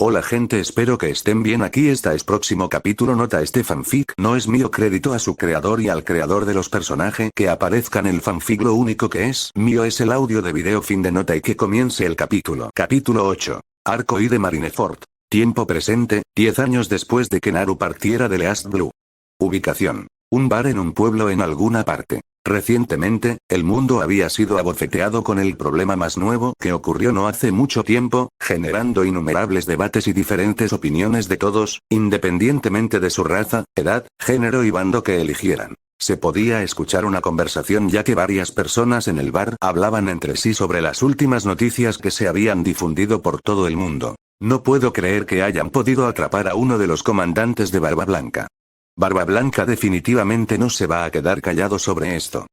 Hola gente, espero que estén bien. Aquí está es próximo capítulo. Nota: este fanfic no es mío, crédito a su creador y al creador de los personajes que aparezcan en el fanfic. Lo único que es mío es el audio de video. Fin de nota y que comience el capítulo. Capítulo 8. Arco I de Marineford. Tiempo presente, 10 años después de que Naru partiera de East Blue. Ubicación: un bar en un pueblo en alguna parte. Recientemente, el mundo había sido abofeteado con el problema más nuevo que ocurrió no hace mucho tiempo, generando innumerables debates y diferentes opiniones de todos, independientemente de su raza, edad, género y bando que eligieran. Se podía escuchar una conversación ya que varias personas en el bar hablaban entre sí sobre las últimas noticias que se habían difundido por todo el mundo. No puedo creer que hayan podido atrapar a uno de los comandantes de Barba Blanca. Barba Blanca definitivamente no se va a quedar callado sobre esto.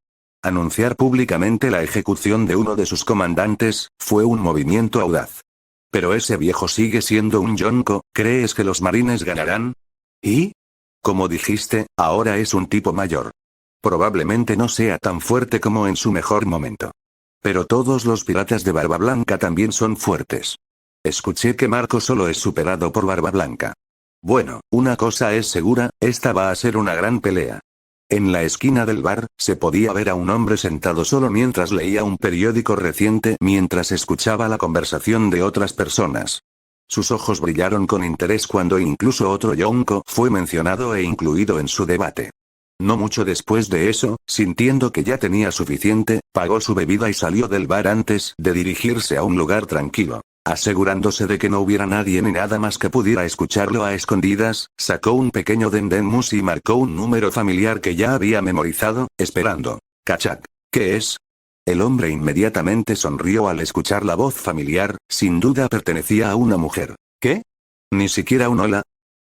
Anunciar públicamente la ejecución de uno de sus comandantes fue un movimiento audaz. Pero ese viejo sigue siendo un yonko. ¿Crees que los marines ganarán? ¿Y? Como dijiste, ahora es un tipo mayor. Probablemente no sea tan fuerte como en su mejor momento. Pero todos los piratas de Barba Blanca también son fuertes. Escuché que Marco solo es superado por Barba Blanca. Bueno, una cosa es segura, esta va a ser una gran pelea. En la esquina del bar, se podía ver a un hombre sentado solo mientras leía un periódico reciente mientras escuchaba la conversación de otras personas. Sus ojos brillaron con interés cuando incluso otro yonko fue mencionado e incluido en su debate. No mucho después de eso, sintiendo que ya tenía suficiente, pagó su bebida y salió del bar antes de dirigirse a un lugar tranquilo. Asegurándose de que no hubiera nadie ni nada más que pudiera escucharlo a escondidas, sacó un pequeño dendemus y marcó un número familiar que ya había memorizado, esperando. Kachak. ¿Qué es? El hombre inmediatamente sonrió al escuchar la voz familiar, sin duda pertenecía a una mujer. ¿Qué? ¿Ni siquiera un hola?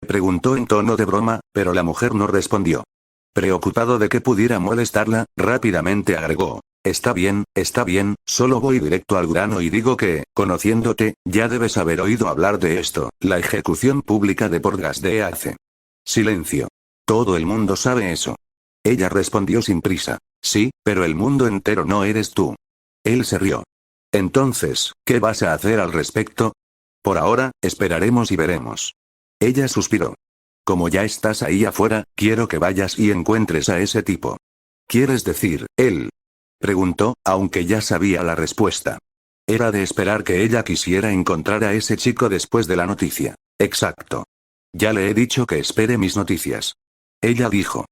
Preguntó en tono de broma, pero la mujer no respondió. Preocupado de que pudiera molestarla, rápidamente agregó. Está bien, solo voy directo al grano y digo que, conociéndote, ya debes haber oído hablar de esto, la ejecución pública de Portgas de Ace. Silencio. Todo el mundo sabe eso. Ella respondió sin prisa. Sí, pero el mundo entero no eres tú. Él se rió. Entonces, ¿qué vas a hacer al respecto? Por ahora, esperaremos y veremos. Ella suspiró. Como ya estás ahí afuera, quiero que vayas y encuentres a ese tipo. ¿Quieres decir, él? Preguntó, aunque ya sabía la respuesta. Era de esperar que ella quisiera encontrar a ese chico después de la noticia. Exacto. Ya le he dicho que espere mis noticias. Ella dijo.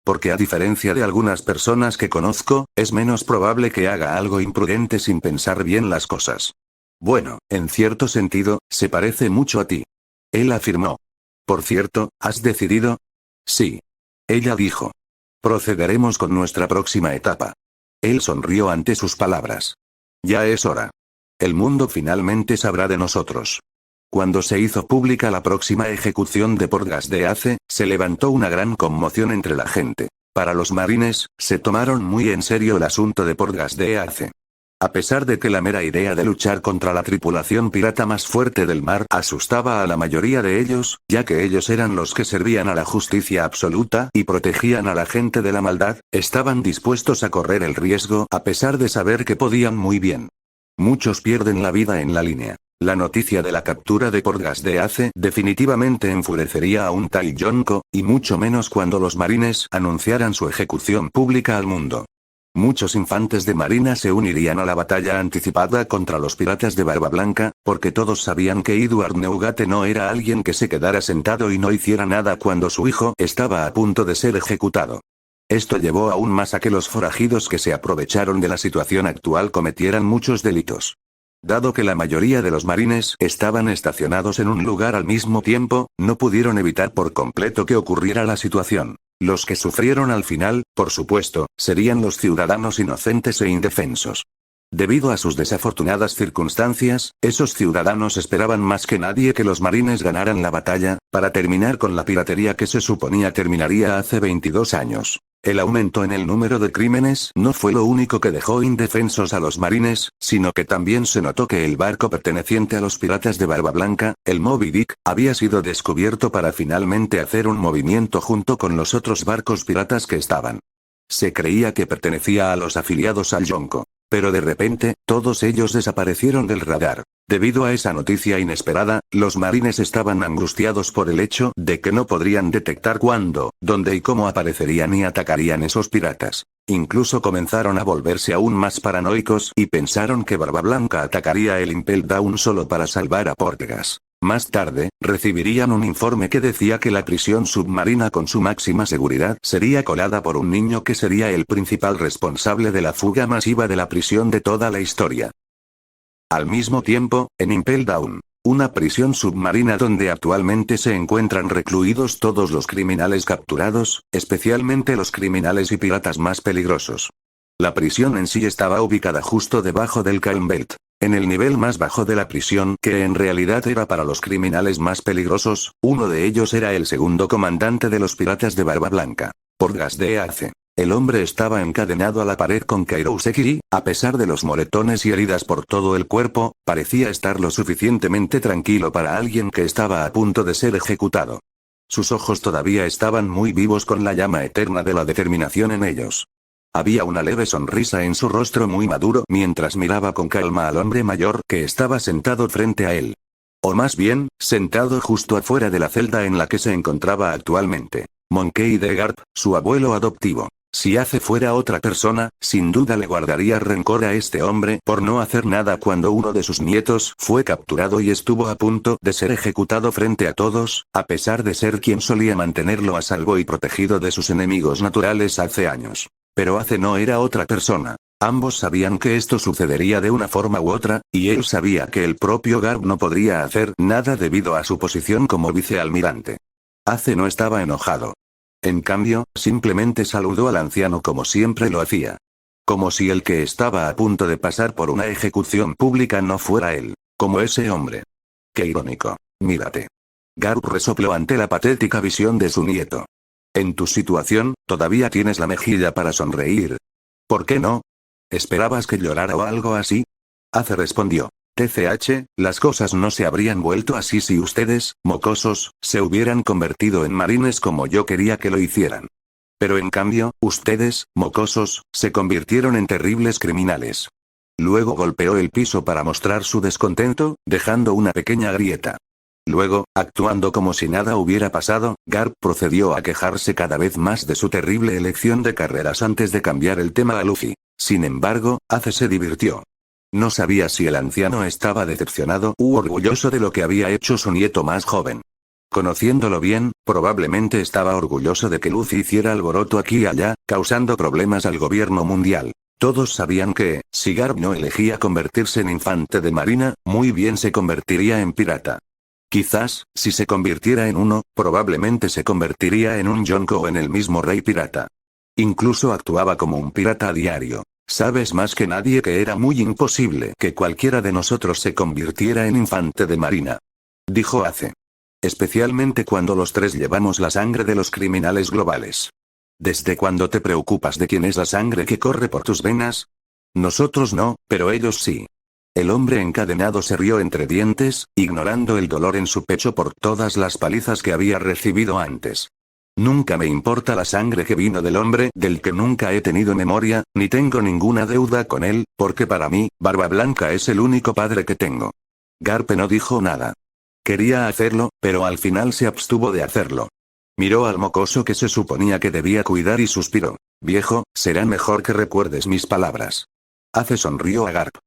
Porque a diferencia de algunas personas que conozco, es menos probable que haga algo imprudente sin pensar bien las cosas. Bueno, en cierto sentido, se parece mucho a ti. Él afirmó. Por cierto, ¿has decidido? Sí. Ella dijo. Procederemos con nuestra próxima etapa. Él sonrió ante sus palabras. Ya es hora. El mundo finalmente sabrá de nosotros. Cuando se hizo pública la próxima ejecución de Portgas de Ace, se levantó una gran conmoción entre la gente. Para los marines, se tomaron muy en serio el asunto de Portgas de Ace. A pesar de que la mera idea de luchar contra la tripulación pirata más fuerte del mar asustaba a la mayoría de ellos, ya que ellos eran los que servían a la justicia absoluta y protegían a la gente de la maldad, estaban dispuestos a correr el riesgo a pesar de saber que podían muy bien. Muchos pierden la vida en la línea. La noticia de la captura de Portgas de Ace definitivamente enfurecería a un tal yonko, y mucho menos cuando los marines anunciaran su ejecución pública al mundo. Muchos infantes de marina se unirían a la batalla anticipada contra los piratas de Barba Blanca, porque todos sabían que Edward Neugate no era alguien que se quedara sentado y no hiciera nada cuando su hijo estaba a punto de ser ejecutado. Esto llevó aún más a que los forajidos que se aprovecharon de la situación actual cometieran muchos delitos. Dado que la mayoría de los marines estaban estacionados en un lugar al mismo tiempo, no pudieron evitar por completo que ocurriera la situación. Los que sufrieron al final, por supuesto, serían los ciudadanos inocentes e indefensos. Debido a sus desafortunadas circunstancias, esos ciudadanos esperaban más que nadie que los marines ganaran la batalla, para terminar con la piratería que se suponía terminaría hace 22 años. El aumento en el número de crímenes no fue lo único que dejó indefensos a los marines, sino que también se notó que el barco perteneciente a los piratas de Barba Blanca, el Moby Dick, había sido descubierto para finalmente hacer un movimiento junto con los otros barcos piratas que estaban. Se creía que pertenecía a los afiliados al yonko. Pero de repente, todos ellos desaparecieron del radar. Debido a esa noticia inesperada, los marines estaban angustiados por el hecho de que no podrían detectar cuándo, dónde y cómo aparecerían y atacarían esos piratas. Incluso comenzaron a volverse aún más paranoicos y pensaron que Barba Blanca atacaría el Impel Down solo para salvar a Portegas. Más tarde, recibirían un informe que decía que la prisión submarina con su máxima seguridad sería colada por un niño que sería el principal responsable de la fuga masiva de la prisión de toda la historia. Al mismo tiempo, en Impel Down, una prisión submarina donde actualmente se encuentran recluidos todos los criminales capturados, especialmente los criminales y piratas más peligrosos. La prisión en sí estaba ubicada justo debajo del Calm Belt, en el nivel más bajo de la prisión, que en realidad era para los criminales más peligrosos. Uno de ellos era el segundo comandante de los piratas de Barba Blanca, Portegas de Ace. El hombre estaba encadenado a la pared con Kairoseki, a pesar de los moretones y heridas por todo el cuerpo, parecía estar lo suficientemente tranquilo para alguien que estaba a punto de ser ejecutado. Sus ojos todavía estaban muy vivos con la llama eterna de la determinación en ellos. Había una leve sonrisa en su rostro muy maduro mientras miraba con calma al hombre mayor que estaba sentado frente a él. O más bien, sentado justo afuera de la celda en la que se encontraba actualmente. Monkey D. Garp, su abuelo adoptivo. Si Ace fuera otra persona, sin duda le guardaría rencor a este hombre por no hacer nada cuando uno de sus nietos fue capturado y estuvo a punto de ser ejecutado frente a todos, a pesar de ser quien solía mantenerlo a salvo y protegido de sus enemigos naturales hace años. Pero Ace no era otra persona. Ambos sabían que esto sucedería de una forma u otra, y él sabía que el propio Garp no podría hacer nada debido a su posición como vicealmirante. Ace no estaba enojado. En cambio, simplemente saludó al anciano como siempre lo hacía. Como si el que estaba a punto de pasar por una ejecución pública no fuera él. Como ese hombre. Qué irónico. Mírate. Garp resopló ante la patética visión de su nieto. En tu situación, todavía tienes la mejilla para sonreír. ¿Por qué no? ¿Esperabas que llorara o algo así? Ace respondió. TCH, las cosas no se habrían vuelto así si ustedes, mocosos, se hubieran convertido en marines como yo quería que lo hicieran. Pero en cambio, ustedes, mocosos, se convirtieron en terribles criminales. Luego golpeó el piso para mostrar su descontento, dejando una pequeña grieta. Luego, actuando como si nada hubiera pasado, Garp procedió a quejarse cada vez más de su terrible elección de carreras antes de cambiar el tema a Luffy. Sin embargo, Ace se divirtió. No sabía si el anciano estaba decepcionado u orgulloso de lo que había hecho su nieto más joven. Conociéndolo bien, probablemente estaba orgulloso de que Luffy hiciera alboroto aquí y allá, causando problemas al gobierno mundial. Todos sabían que, si Garp no elegía convertirse en infante de marina, muy bien se convertiría en pirata. Quizás, si se convirtiera en uno, probablemente se convertiría en un Yonko o en el mismo rey pirata. Incluso actuaba como un pirata a diario. Sabes más que nadie que era muy imposible que cualquiera de nosotros se convirtiera en infante de marina. Dijo Ace. Especialmente cuando los tres llevamos la sangre de los criminales globales. ¿Desde cuándo te preocupas de quién es la sangre que corre por tus venas? Nosotros no, pero ellos sí. El hombre encadenado se rió entre dientes, ignorando el dolor en su pecho por todas las palizas que había recibido antes. Nunca me importa la sangre que vino del hombre del que nunca he tenido memoria, ni tengo ninguna deuda con él, porque para mí, Barba Blanca es el único padre que tengo. Garp no dijo nada. Quería hacerlo, pero al final se abstuvo de hacerlo. Miró al mocoso que se suponía que debía cuidar y suspiró. Viejo, será mejor que recuerdes mis palabras. Ace sonrió a Garp.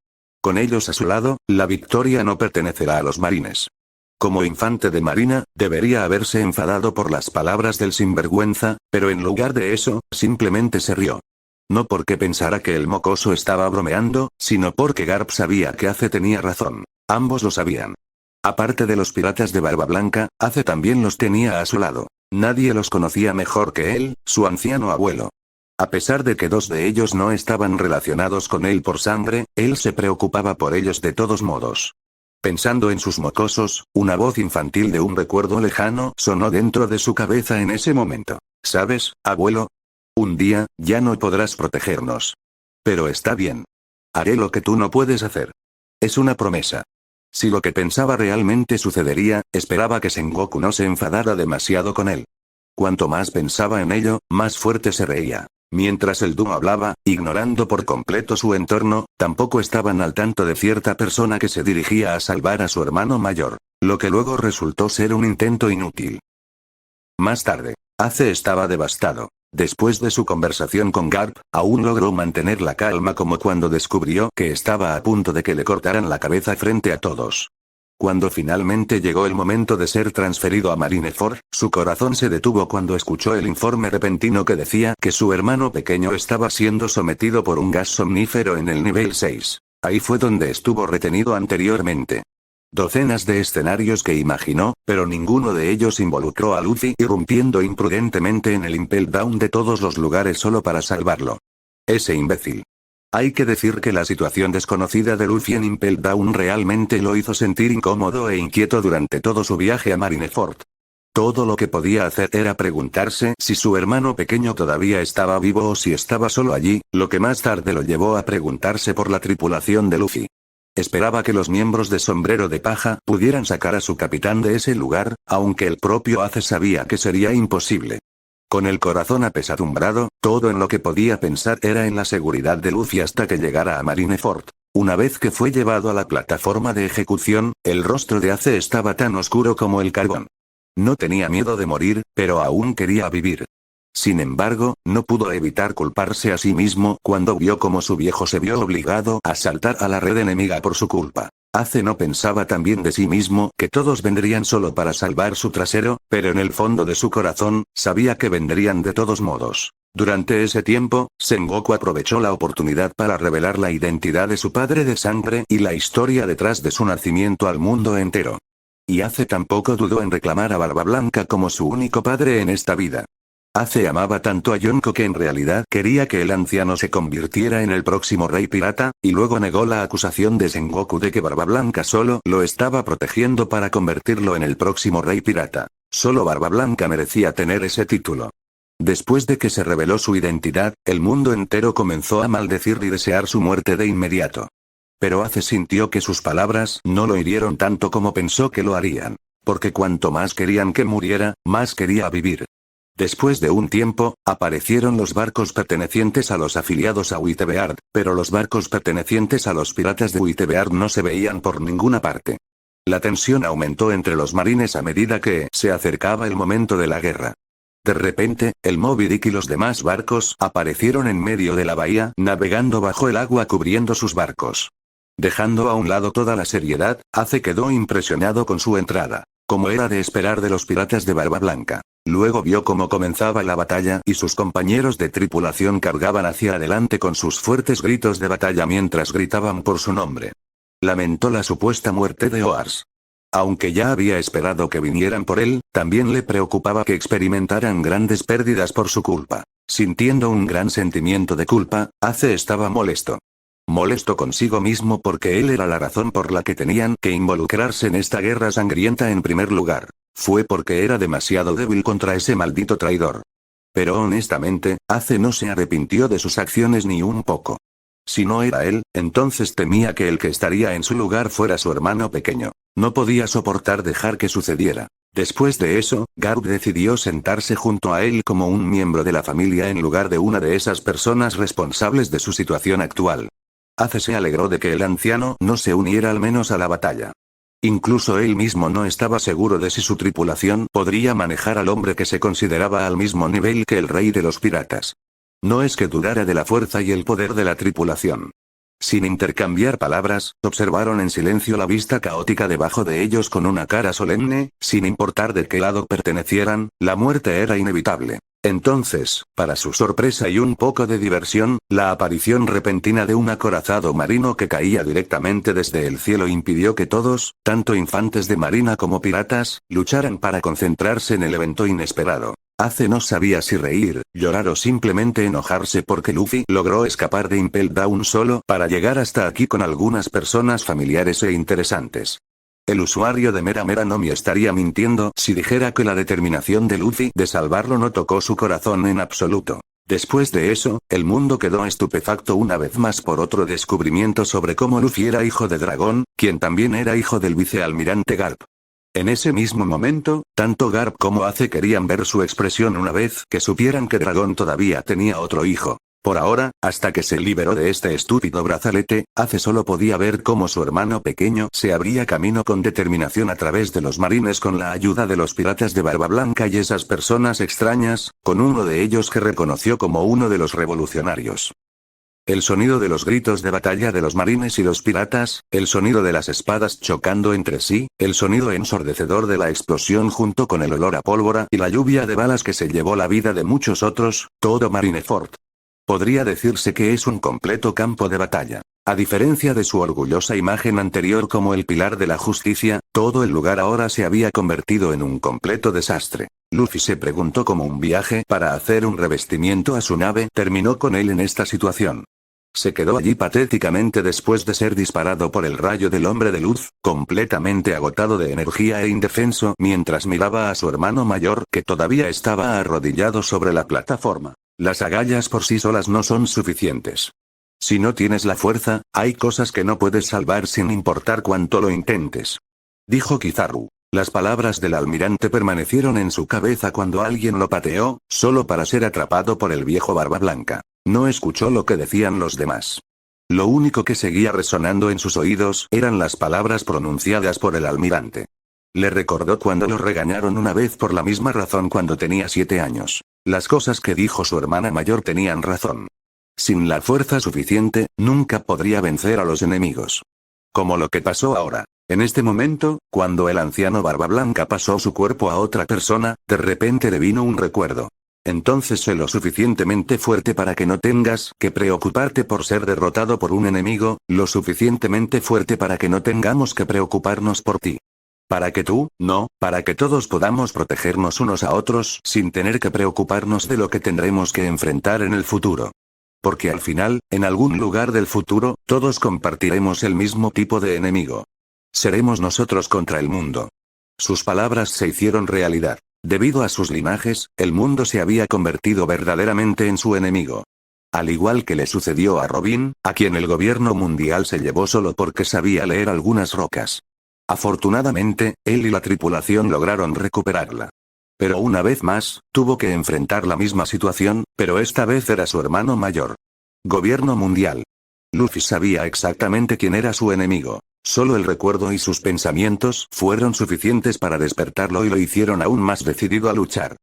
Con ellos a su lado, la victoria no pertenecerá a los marines. Como infante de marina, debería haberse enfadado por las palabras del sinvergüenza, pero en lugar de eso, simplemente se rió. No porque pensara que el mocoso estaba bromeando, sino porque Garp sabía que Ace tenía razón. Ambos lo sabían. Aparte de los piratas de Barba Blanca, Ace también los tenía a su lado. Nadie los conocía mejor que él, su anciano abuelo. A pesar de que dos de ellos no estaban relacionados con él por sangre, él se preocupaba por ellos de todos modos. Pensando en sus mocosos, una voz infantil de un recuerdo lejano sonó dentro de su cabeza en ese momento. ¿Sabes, abuelo? Un día, ya no podrás protegernos. Pero está bien. Haré lo que tú no puedes hacer. Es una promesa. Si lo que pensaba realmente sucedería, esperaba que Sengoku no se enfadara demasiado con él. Cuanto más pensaba en ello, más fuerte se reía. Mientras el dúo hablaba, ignorando por completo su entorno, tampoco estaban al tanto de cierta persona que se dirigía a salvar a su hermano mayor. Lo que luego resultó ser un intento inútil. Más tarde, Ace estaba devastado. Después de su conversación con Garp, aún logró mantener la calma como cuando descubrió que estaba a punto de que le cortaran la cabeza frente a todos. Cuando finalmente llegó el momento de ser transferido a Marineford, su corazón se detuvo cuando escuchó el informe repentino que decía que su hermano pequeño estaba siendo sometido por un gas somnífero en el nivel 6. Ahí fue donde estuvo retenido anteriormente. Docenas de escenarios que imaginó, pero ninguno de ellos involucró a Luffy irrumpiendo imprudentemente en el Impel Down de todos los lugares solo para salvarlo. Ese imbécil. Hay que decir que la situación desconocida de Luffy en Impel Down realmente lo hizo sentir incómodo e inquieto durante todo su viaje a Marineford. Todo lo que podía hacer era preguntarse si su hermano pequeño todavía estaba vivo o si estaba solo allí, lo que más tarde lo llevó a preguntarse por la tripulación de Luffy. Esperaba que los miembros de Sombrero de Paja pudieran sacar a su capitán de ese lugar, aunque el propio Ace sabía que sería imposible. Con el corazón apesadumbrado, todo en lo que podía pensar era en la seguridad de Luffy hasta que llegara a Marineford. Una vez que fue llevado a la plataforma de ejecución, el rostro de Ace estaba tan oscuro como el carbón. No tenía miedo de morir, pero aún quería vivir. Sin embargo, no pudo evitar culparse a sí mismo cuando vio cómo su viejo se vio obligado a saltar a la red enemiga por su culpa. Ace no pensaba tan bien de sí mismo que todos vendrían solo para salvar su trasero, pero en el fondo de su corazón, sabía que vendrían de todos modos. Durante ese tiempo, Sengoku aprovechó la oportunidad para revelar la identidad de su padre de sangre y la historia detrás de su nacimiento al mundo entero. Y Ace tampoco dudó en reclamar a Barba Blanca como su único padre en esta vida. Ace amaba tanto a Yonko que en realidad quería que el anciano se convirtiera en el próximo rey pirata, y luego negó la acusación de Sengoku de que Barba Blanca solo lo estaba protegiendo para convertirlo en el próximo rey pirata. Solo Barba Blanca merecía tener ese título. Después de que se reveló su identidad, el mundo entero comenzó a maldecir y desear su muerte de inmediato. Pero Ace sintió que sus palabras no lo hirieron tanto como pensó que lo harían. Porque cuanto más querían que muriera, más quería vivir. Después de un tiempo, aparecieron los barcos pertenecientes a los afiliados a Whitebeard, pero los barcos pertenecientes a los piratas de Whitebeard no se veían por ninguna parte. La tensión aumentó entre los marines a medida que se acercaba el momento de la guerra. De repente, el Moby Dick y los demás barcos aparecieron en medio de la bahía, navegando bajo el agua cubriendo sus barcos. Dejando a un lado toda la seriedad, Ace quedó impresionado con su entrada, como era de esperar de los piratas de Barba Blanca. Luego vio cómo comenzaba la batalla y sus compañeros de tripulación cargaban hacia adelante con sus fuertes gritos de batalla mientras gritaban por su nombre. Lamentó la supuesta muerte de Oars. Aunque ya había esperado que vinieran por él, también le preocupaba que experimentaran grandes pérdidas por su culpa. Sintiendo un gran sentimiento de culpa, Ace estaba molesto. Molesto consigo mismo porque él era la razón por la que tenían que involucrarse en esta guerra sangrienta en primer lugar. Fue porque era demasiado débil contra ese maldito traidor. Pero honestamente, Ace no se arrepintió de sus acciones ni un poco. Si no era él, entonces temía que el que estaría en su lugar fuera su hermano pequeño. No podía soportar dejar que sucediera. Después de eso, Garp decidió sentarse junto a él como un miembro de la familia en lugar de una de esas personas responsables de su situación actual. Ace se alegró de que el anciano no se uniera al menos a la batalla. Incluso él mismo no estaba seguro de si su tripulación podría manejar al hombre que se consideraba al mismo nivel que el rey de los piratas. No es que dudara de la fuerza y el poder de la tripulación. Sin intercambiar palabras, observaron en silencio la vista caótica debajo de ellos con una cara solemne, sin importar de qué lado pertenecieran, la muerte era inevitable. Entonces, para su sorpresa y un poco de diversión, la aparición repentina de un acorazado marino que caía directamente desde el cielo impidió que todos, tanto infantes de marina como piratas, lucharan para concentrarse en el evento inesperado. Ace no sabía si reír, llorar o simplemente enojarse porque Luffy logró escapar de Impel Down solo para llegar hasta aquí con algunas personas familiares e interesantes. El usuario de Mera Mera no me estaría mintiendo si dijera que la determinación de Luffy de salvarlo no tocó su corazón en absoluto. Después de eso, el mundo quedó estupefacto una vez más por otro descubrimiento sobre cómo Luffy era hijo de Dragón, quien también era hijo del vicealmirante Garp. En ese mismo momento, tanto Garp como Ace querían ver su expresión una vez que supieran que Dragón todavía tenía otro hijo. Por ahora, hasta que se liberó de este estúpido brazalete, Ace solo podía ver cómo su hermano pequeño se abría camino con determinación a través de los marines con la ayuda de los piratas de Barba Blanca y esas personas extrañas, con uno de ellos que reconoció como uno de los revolucionarios. El sonido de los gritos de batalla de los marines y los piratas, el sonido de las espadas chocando entre sí, el sonido ensordecedor de la explosión junto con el olor a pólvora y la lluvia de balas que se llevó la vida de muchos otros, todo Marineford. Podría decirse que es un completo campo de batalla. A diferencia de su orgullosa imagen anterior como el pilar de la justicia, todo el lugar ahora se había convertido en un completo desastre. Luffy se preguntó cómo un viaje para hacer un revestimiento a su nave terminó con él en esta situación. Se quedó allí patéticamente después de ser disparado por el rayo del hombre de luz, completamente agotado de energía e indefenso mientras miraba a su hermano mayor que todavía estaba arrodillado sobre la plataforma. Las agallas por sí solas no son suficientes. Si no tienes la fuerza, hay cosas que no puedes salvar sin importar cuánto lo intentes. Dijo Kizaru. Las palabras del almirante permanecieron en su cabeza cuando alguien lo pateó, solo para ser atrapado por el viejo Barba Blanca. No escuchó lo que decían los demás. Lo único que seguía resonando en sus oídos eran las palabras pronunciadas por el almirante. Le recordó cuando lo regañaron una vez por la misma razón cuando tenía 7 años. Las cosas que dijo su hermana mayor tenían razón. Sin la fuerza suficiente, nunca podría vencer a los enemigos. Como lo que pasó ahora. En este momento, cuando el anciano Barba Blanca pasó su cuerpo a otra persona, de repente le vino un recuerdo. Entonces sé lo suficientemente fuerte para que no tengas que preocuparte por ser derrotado por un enemigo, lo suficientemente fuerte para que no tengamos que preocuparnos por ti. Para que tú, no, para que todos podamos protegernos unos a otros sin tener que preocuparnos de lo que tendremos que enfrentar en el futuro. Porque al final, en algún lugar del futuro, todos compartiremos el mismo tipo de enemigo. Seremos nosotros contra el mundo. Sus palabras se hicieron realidad. Debido a sus linajes, el mundo se había convertido verdaderamente en su enemigo. Al igual que le sucedió a Robin, a quien el gobierno mundial se llevó solo porque sabía leer algunas rocas. Afortunadamente, él y la tripulación lograron recuperarla. Pero una vez más, tuvo que enfrentar la misma situación, pero esta vez era su hermano mayor. Gobierno mundial. Luffy sabía exactamente quién era su enemigo. Solo el recuerdo y sus pensamientos fueron suficientes para despertarlo y lo hicieron aún más decidido a luchar.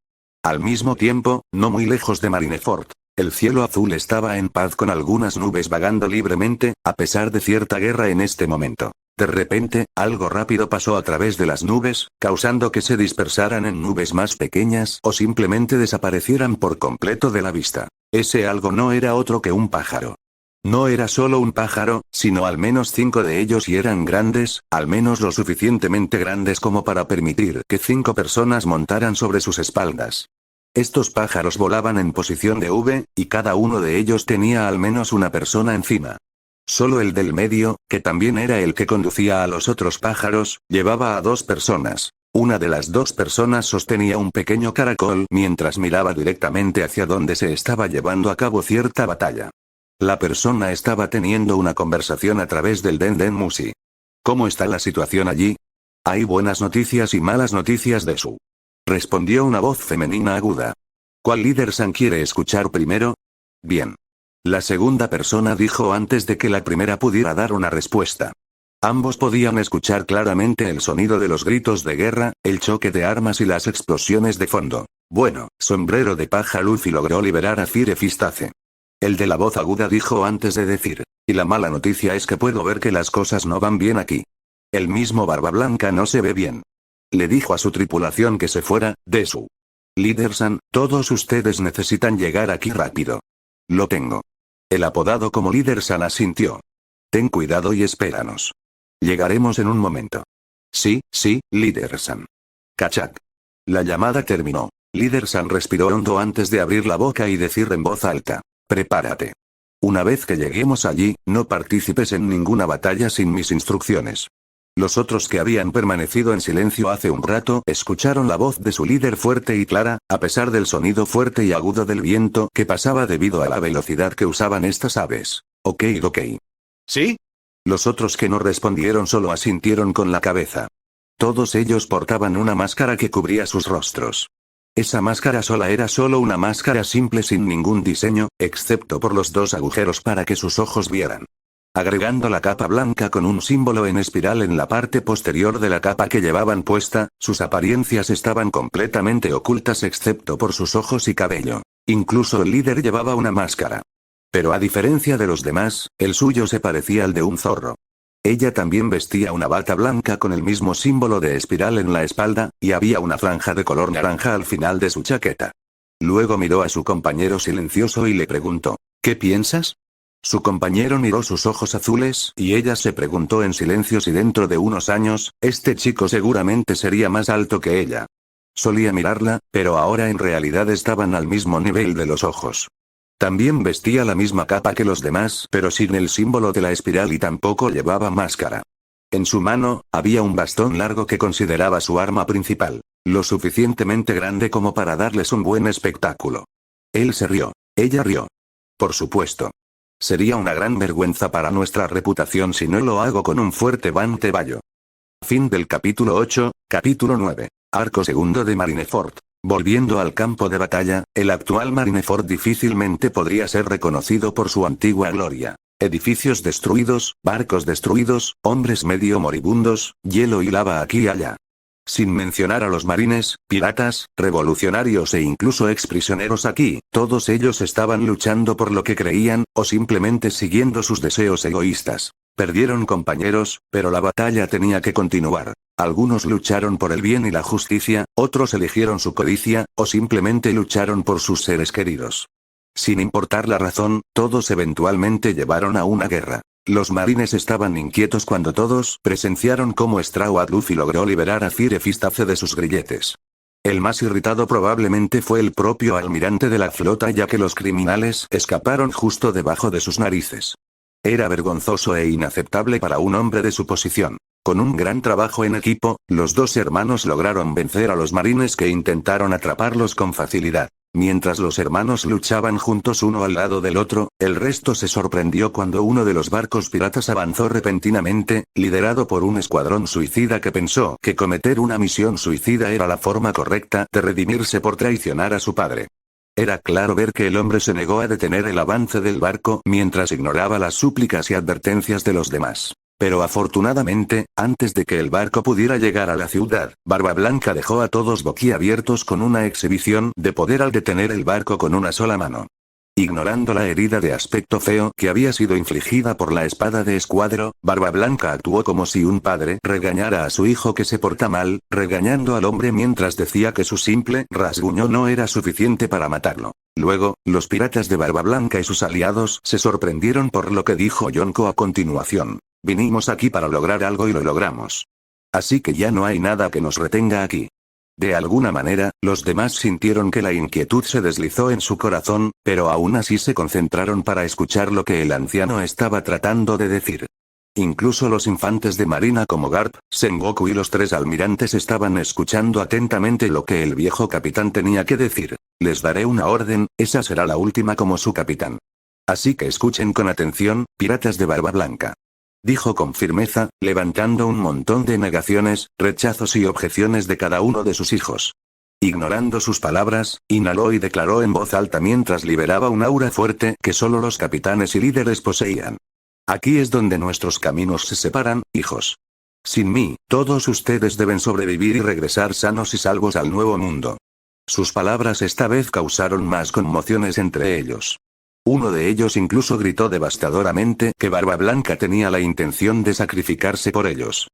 Al mismo tiempo, no muy lejos de Marineford, el cielo azul estaba en paz con algunas nubes vagando libremente, a pesar de cierta guerra en este momento. De repente, algo rápido pasó a través de las nubes, causando que se dispersaran en nubes más pequeñas o simplemente desaparecieran por completo de la vista. Ese algo no era otro que un pájaro. No era solo un pájaro, sino al menos 5 de ellos y eran grandes, al menos lo suficientemente grandes como para permitir que 5 personas montaran sobre sus espaldas. Estos pájaros volaban en posición de V, y cada uno de ellos tenía al menos una persona encima. Solo el del medio, que también era el que conducía a los otros pájaros, llevaba a 2 personas. Una de las 2 personas sostenía un pequeño caracol mientras miraba directamente hacia donde se estaba llevando a cabo cierta batalla. La persona estaba teniendo una conversación a través del Den Musi. ¿Cómo está la situación allí? Hay buenas noticias y malas noticias de su. Respondió una voz femenina aguda. ¿Cuál líder San quiere escuchar primero? Bien. La segunda persona dijo antes de que la primera pudiera dar una respuesta. Ambos podían escuchar claramente el sonido de los gritos de guerra, el choque de armas y las explosiones de fondo. Bueno, sombrero de paja Luffy logró liberar a Fire Fistace. El de la voz aguda dijo antes de decir. Y la mala noticia es que puedo ver que las cosas no van bien aquí. El mismo Barba Blanca no se ve bien. Le dijo a su tripulación que se fuera, de su. Líder San, todos ustedes necesitan llegar aquí rápido. Lo tengo. El apodado como Líder San asintió. Ten cuidado y espéranos. Llegaremos en un momento. Sí, Líder San. Cachak. La llamada terminó. Líder San respiró hondo antes de abrir la boca y decir en voz alta. Prepárate. Una vez que lleguemos allí, no participes en ninguna batalla sin mis instrucciones. Los otros que habían permanecido en silencio hace un rato escucharon la voz de su líder fuerte y clara, a pesar del sonido fuerte y agudo del viento que pasaba debido a la velocidad que usaban estas aves. Ok. ¿Sí? Los otros que no respondieron solo asintieron con la cabeza. Todos ellos portaban una máscara que cubría sus rostros. Esa máscara sola era solo una máscara simple sin ningún diseño, excepto por los dos agujeros para que sus ojos vieran. Agregando la capa blanca con un símbolo en espiral en la parte posterior de la capa que llevaban puesta, sus apariencias estaban completamente ocultas excepto por sus ojos y cabello. Incluso el líder llevaba una máscara. Pero a diferencia de los demás, el suyo se parecía al de un zorro. Ella también vestía una bata blanca con el mismo símbolo de espiral en la espalda, y había una franja de color naranja al final de su chaqueta. Luego miró a su compañero silencioso y le preguntó, ¿qué piensas? Su compañero miró sus ojos azules y ella se preguntó en silencio si dentro de unos años, este chico seguramente sería más alto que ella. Solía mirarla, pero ahora en realidad estaban al mismo nivel de los ojos. También vestía la misma capa que los demás, pero sin el símbolo de la espiral y tampoco llevaba máscara. En su mano, había un bastón largo que consideraba su arma principal, lo suficientemente grande como para darles un buen espectáculo. Él se rió. Ella rió. Por supuesto. Sería una gran vergüenza para nuestra reputación si no lo hago con un fuerte Banteballo. Fin del capítulo 8, capítulo 9. Arco segundo de Marineford. Volviendo al campo de batalla, el actual Marineford difícilmente podría ser reconocido por su antigua gloria. Edificios destruidos, barcos destruidos, hombres medio moribundos, hielo y lava aquí y allá. Sin mencionar a los marines, piratas, revolucionarios e incluso exprisioneros aquí, todos ellos estaban luchando por lo que creían, o simplemente siguiendo sus deseos egoístas. Perdieron compañeros, pero la batalla tenía que continuar. Algunos lucharon por el bien y la justicia, otros eligieron su codicia, o simplemente lucharon por sus seres queridos. Sin importar la razón, todos eventualmente llevaron a una guerra. Los marines estaban inquietos cuando todos presenciaron cómo Straw Luffy logró liberar a Fire Fistace de sus grilletes. El más irritado probablemente fue el propio almirante de la flota ya que los criminales escaparon justo debajo de sus narices. Era vergonzoso e inaceptable para un hombre de su posición. Con un gran trabajo en equipo, los dos hermanos lograron vencer a los marines que intentaron atraparlos con facilidad. Mientras los hermanos luchaban juntos uno al lado del otro, el resto se sorprendió cuando uno de los barcos piratas avanzó repentinamente, liderado por un escuadrón suicida que pensó que cometer una misión suicida era la forma correcta de redimirse por traicionar a su padre. Era claro ver que el hombre se negó a detener el avance del barco mientras ignoraba las súplicas y advertencias de los demás. Pero afortunadamente, antes de que el barco pudiera llegar a la ciudad, Barba Blanca dejó a todos boquiabiertos con una exhibición de poder al detener el barco con una sola mano. Ignorando la herida de aspecto feo que había sido infligida por la espada de Escuadro, Barba Blanca actuó como si un padre regañara a su hijo que se porta mal, regañando al hombre mientras decía que su simple rasguño no era suficiente para matarlo. Luego, los piratas de Barba Blanca y sus aliados se sorprendieron por lo que dijo Yonko a continuación. Vinimos aquí para lograr algo y lo logramos. Así que ya no hay nada que nos retenga aquí. De alguna manera, los demás sintieron que la inquietud se deslizó en su corazón, pero aún así se concentraron para escuchar lo que el anciano estaba tratando de decir. Incluso los infantes de marina como Garp, Sengoku y los tres almirantes estaban escuchando atentamente lo que el viejo capitán tenía que decir. Les daré una orden, esa será la última como su capitán. Así que escuchen con atención, piratas de Barba Blanca. Dijo con firmeza, levantando un montón de negaciones, rechazos y objeciones de cada uno de sus hijos. Ignorando sus palabras, inhaló y declaró en voz alta mientras liberaba un aura fuerte que solo los capitanes y líderes poseían. Aquí es donde nuestros caminos se separan, hijos. Sin mí, todos ustedes deben sobrevivir y regresar sanos y salvos al nuevo mundo. Sus palabras esta vez causaron más conmociones entre ellos. Uno de ellos incluso gritó devastadoramente que Barba Blanca tenía la intención de sacrificarse por ellos.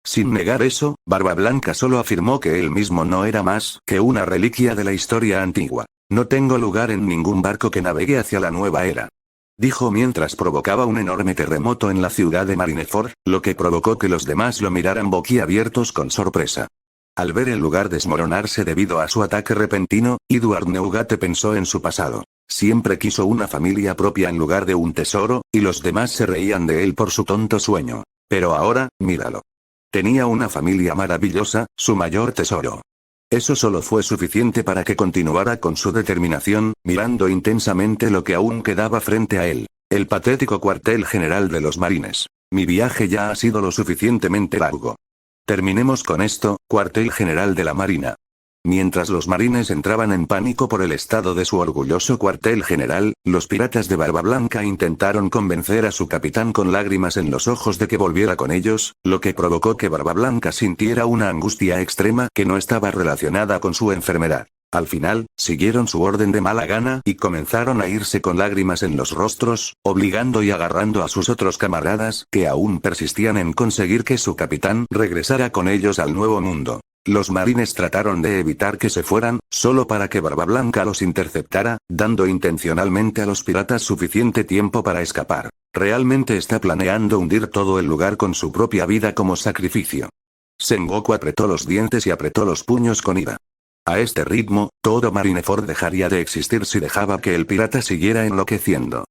Sin negar eso, Barba Blanca solo afirmó que él mismo no era más que una reliquia de la historia antigua. No tengo lugar en ningún barco que navegue hacia la nueva era. Dijo mientras provocaba un enorme terremoto en la ciudad de Marineford, lo que provocó que los demás lo miraran boquiabiertos con sorpresa. Al ver el lugar desmoronarse debido a su ataque repentino, Edward Neugate pensó en su pasado. Siempre quiso una familia propia en lugar de un tesoro, y los demás se reían de él por su tonto sueño. Pero ahora, míralo. Tenía una familia maravillosa, su mayor tesoro. Eso solo fue suficiente para que continuara con su determinación, mirando intensamente lo que aún quedaba frente a él. El patético cuartel general de los marines. Mi viaje ya ha sido lo suficientemente largo. Terminemos con esto, cuartel general de la Marina. Mientras los marines entraban en pánico por el estado de su orgulloso cuartel general, los piratas de Barba Blanca intentaron convencer a su capitán con lágrimas en los ojos de que volviera con ellos, lo que provocó que Barba Blanca sintiera una angustia extrema que no estaba relacionada con su enfermedad. Al final, siguieron su orden de mala gana y comenzaron a irse con lágrimas en los rostros, obligando y agarrando a sus otros camaradas que aún persistían en conseguir que su capitán regresara con ellos al nuevo mundo. Los marines trataron de evitar que se fueran, solo para que Barba Blanca los interceptara, dando intencionalmente a los piratas suficiente tiempo para escapar. Realmente está planeando hundir todo el lugar con su propia vida como sacrificio. Sengoku apretó los dientes y apretó los puños con ira. A este ritmo, todo Marineford dejaría de existir si dejaba que el pirata siguiera enloqueciendo.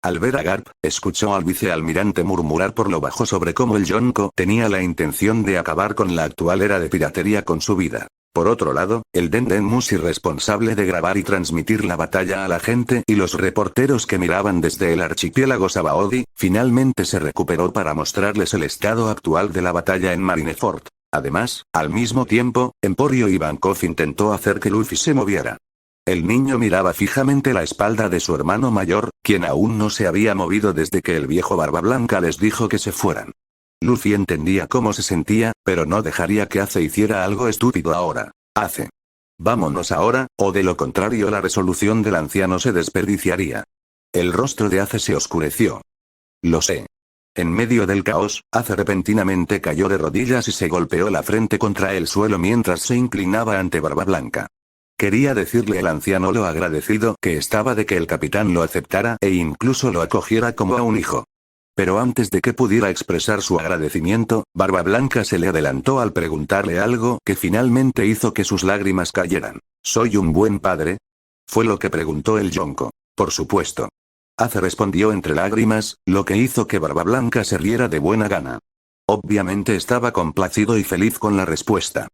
Al ver a Garp, escuchó al vicealmirante murmurar por lo bajo sobre cómo el Yonko tenía la intención de acabar con la actual era de piratería con su vida. Por otro lado, el Den Mushi responsable de grabar y transmitir la batalla a la gente y los reporteros que miraban desde el archipiélago Sabaody, finalmente se recuperó para mostrarles el estado actual de la batalla en Marineford. Además, al mismo tiempo, Emporio Ivankov intentó hacer que Luffy se moviera. El niño miraba fijamente la espalda de su hermano mayor, quien aún no se había movido desde que el viejo Barba Blanca les dijo que se fueran. Luffy entendía cómo se sentía, pero no dejaría que Ace hiciera algo estúpido ahora. Ace. Vámonos ahora, o de lo contrario la resolución del anciano se desperdiciaría. El rostro de Ace se oscureció. Lo sé. En medio del caos, Ace repentinamente cayó de rodillas y se golpeó la frente contra el suelo mientras se inclinaba ante Barba Blanca. Quería decirle al anciano lo agradecido que estaba de que el capitán lo aceptara e incluso lo acogiera como a un hijo. Pero antes de que pudiera expresar su agradecimiento, Barba Blanca se le adelantó al preguntarle algo que finalmente hizo que sus lágrimas cayeran. ¿Soy un buen padre? Fue lo que preguntó el Yonko. Por supuesto. Ace respondió entre lágrimas, lo que hizo que Barba Blanca se riera de buena gana. Obviamente estaba complacido y feliz con la respuesta.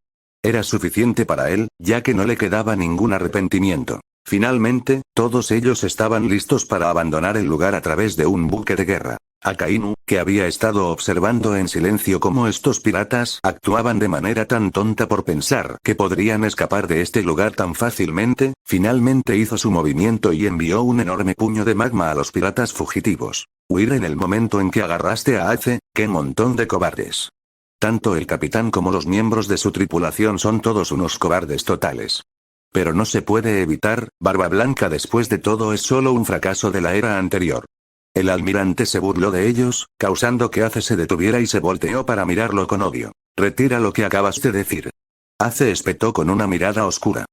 Era suficiente para él, ya que no le quedaba ningún arrepentimiento. Finalmente, todos ellos estaban listos para abandonar el lugar a través de un buque de guerra. Akainu, que había estado observando en silencio cómo estos piratas actuaban de manera tan tonta por pensar que podrían escapar de este lugar tan fácilmente, finalmente hizo su movimiento y envió un enorme puño de magma a los piratas fugitivos. Huir en el momento en que agarraste a Ace, ¡qué montón de cobardes! Tanto el capitán como los miembros de su tripulación son todos unos cobardes totales. Pero no se puede evitar, Barba Blanca después de todo es solo un fracaso de la era anterior. El almirante se burló de ellos, causando que Ace se detuviera y se volteó para mirarlo con odio. Retira lo que acabas de decir. Ace espetó con una mirada oscura.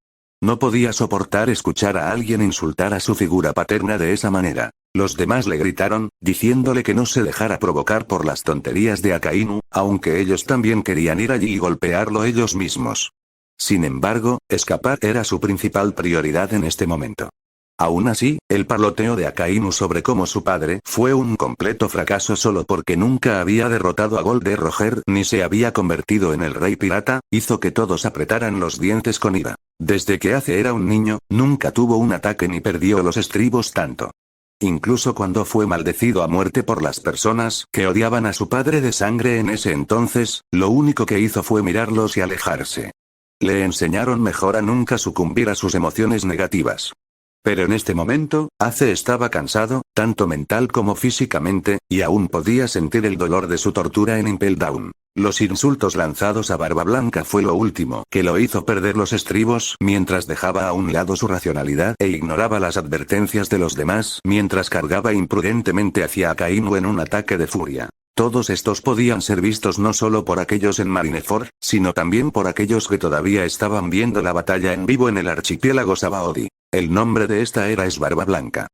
No podía soportar escuchar a alguien insultar a su figura paterna de esa manera. Los demás le gritaron, diciéndole que no se dejara provocar por las tonterías de Akainu, aunque ellos también querían ir allí y golpearlo ellos mismos. Sin embargo, escapar era su principal prioridad en este momento. Aún así, el parloteo de Akainu sobre cómo su padre fue un completo fracaso solo porque nunca había derrotado a Golden Roger ni se había convertido en el rey pirata, hizo que todos apretaran los dientes con ira. Desde que Ace era un niño, nunca tuvo un ataque ni perdió los estribos tanto. Incluso cuando fue maldecido a muerte por las personas que odiaban a su padre de sangre en ese entonces, lo único que hizo fue mirarlos y alejarse. Le enseñaron mejor a nunca sucumbir a sus emociones negativas. Pero en este momento, Ace estaba cansado, tanto mental como físicamente, y aún podía sentir el dolor de su tortura en Impel Down. Los insultos lanzados a Barba Blanca fue lo último que lo hizo perder los estribos mientras dejaba a un lado su racionalidad e ignoraba las advertencias de los demás mientras cargaba imprudentemente hacia Akainu en un ataque de furia. Todos estos podían ser vistos no solo por aquellos en Marineford, sino también por aquellos que todavía estaban viendo la batalla en vivo en el archipiélago Sabaody. El nombre de esta era es Barba Blanca.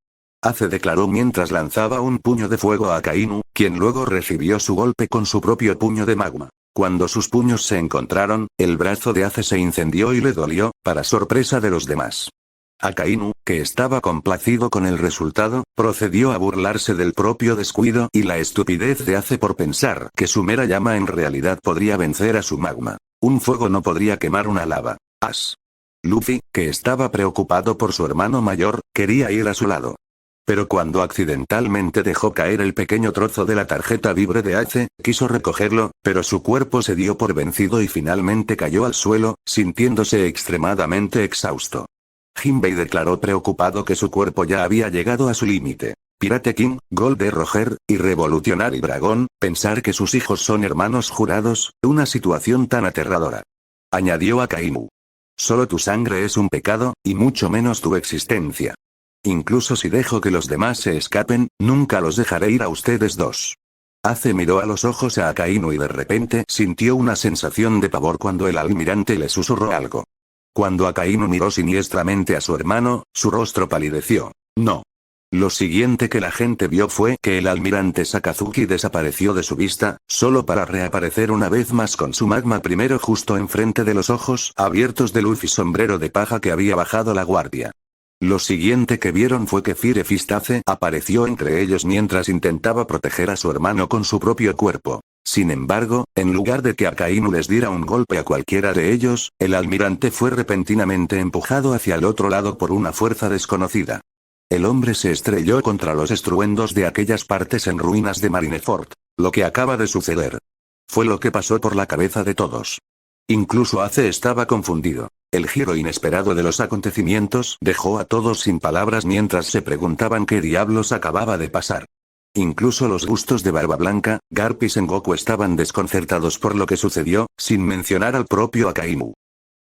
Ace declaró mientras lanzaba un puño de fuego a Akainu, quien luego recibió su golpe con su propio puño de magma. Cuando sus puños se encontraron, el brazo de Ace se incendió y le dolió, para sorpresa de los demás. Akainu, que estaba complacido con el resultado, procedió a burlarse del propio descuido y la estupidez de Ace por pensar que su mera llama en realidad podría vencer a su magma. Un fuego no podría quemar una lava. Luffy, que estaba preocupado por su hermano mayor, quería ir a su lado. Pero cuando accidentalmente dejó caer el pequeño trozo de la tarjeta libre de Ace, quiso recogerlo, pero su cuerpo se dio por vencido y finalmente cayó al suelo, sintiéndose extremadamente exhausto. Jinbei declaró preocupado que su cuerpo ya había llegado a su límite. Pirate King, Gold Roger, y Revolutionary Dragon, pensar que sus hijos son hermanos jurados, una situación tan aterradora. Añadió Akainu. Solo tu sangre es un pecado, y mucho menos tu existencia. Incluso si dejo que los demás se escapen, nunca los dejaré ir a ustedes dos. Ace miró a los ojos a Akainu y de repente sintió una sensación de pavor cuando el almirante le susurró algo. Cuando Akainu miró siniestramente a su hermano, su rostro palideció. No. Lo siguiente que la gente vio fue que el almirante Sakazuki desapareció de su vista, solo para reaparecer una vez más con su magma primero justo enfrente de los ojos abiertos de Luffy sombrero de paja que había bajado la guardia. Lo siguiente que vieron fue que Fire Fist Ace apareció entre ellos mientras intentaba proteger a su hermano con su propio cuerpo. Sin embargo, en lugar de que Akainu les diera un golpe a cualquiera de ellos, el almirante fue repentinamente empujado hacia el otro lado por una fuerza desconocida. El hombre se estrelló contra los estruendos de aquellas partes en ruinas de Marineford. Lo que acaba de suceder fue lo que pasó por la cabeza de todos. Incluso Ace estaba confundido. El giro inesperado de los acontecimientos dejó a todos sin palabras mientras se preguntaban qué diablos acababa de pasar. Incluso los bustos de Barba Blanca, Garp y Sengoku estaban desconcertados por lo que sucedió, sin mencionar al propio Akainu.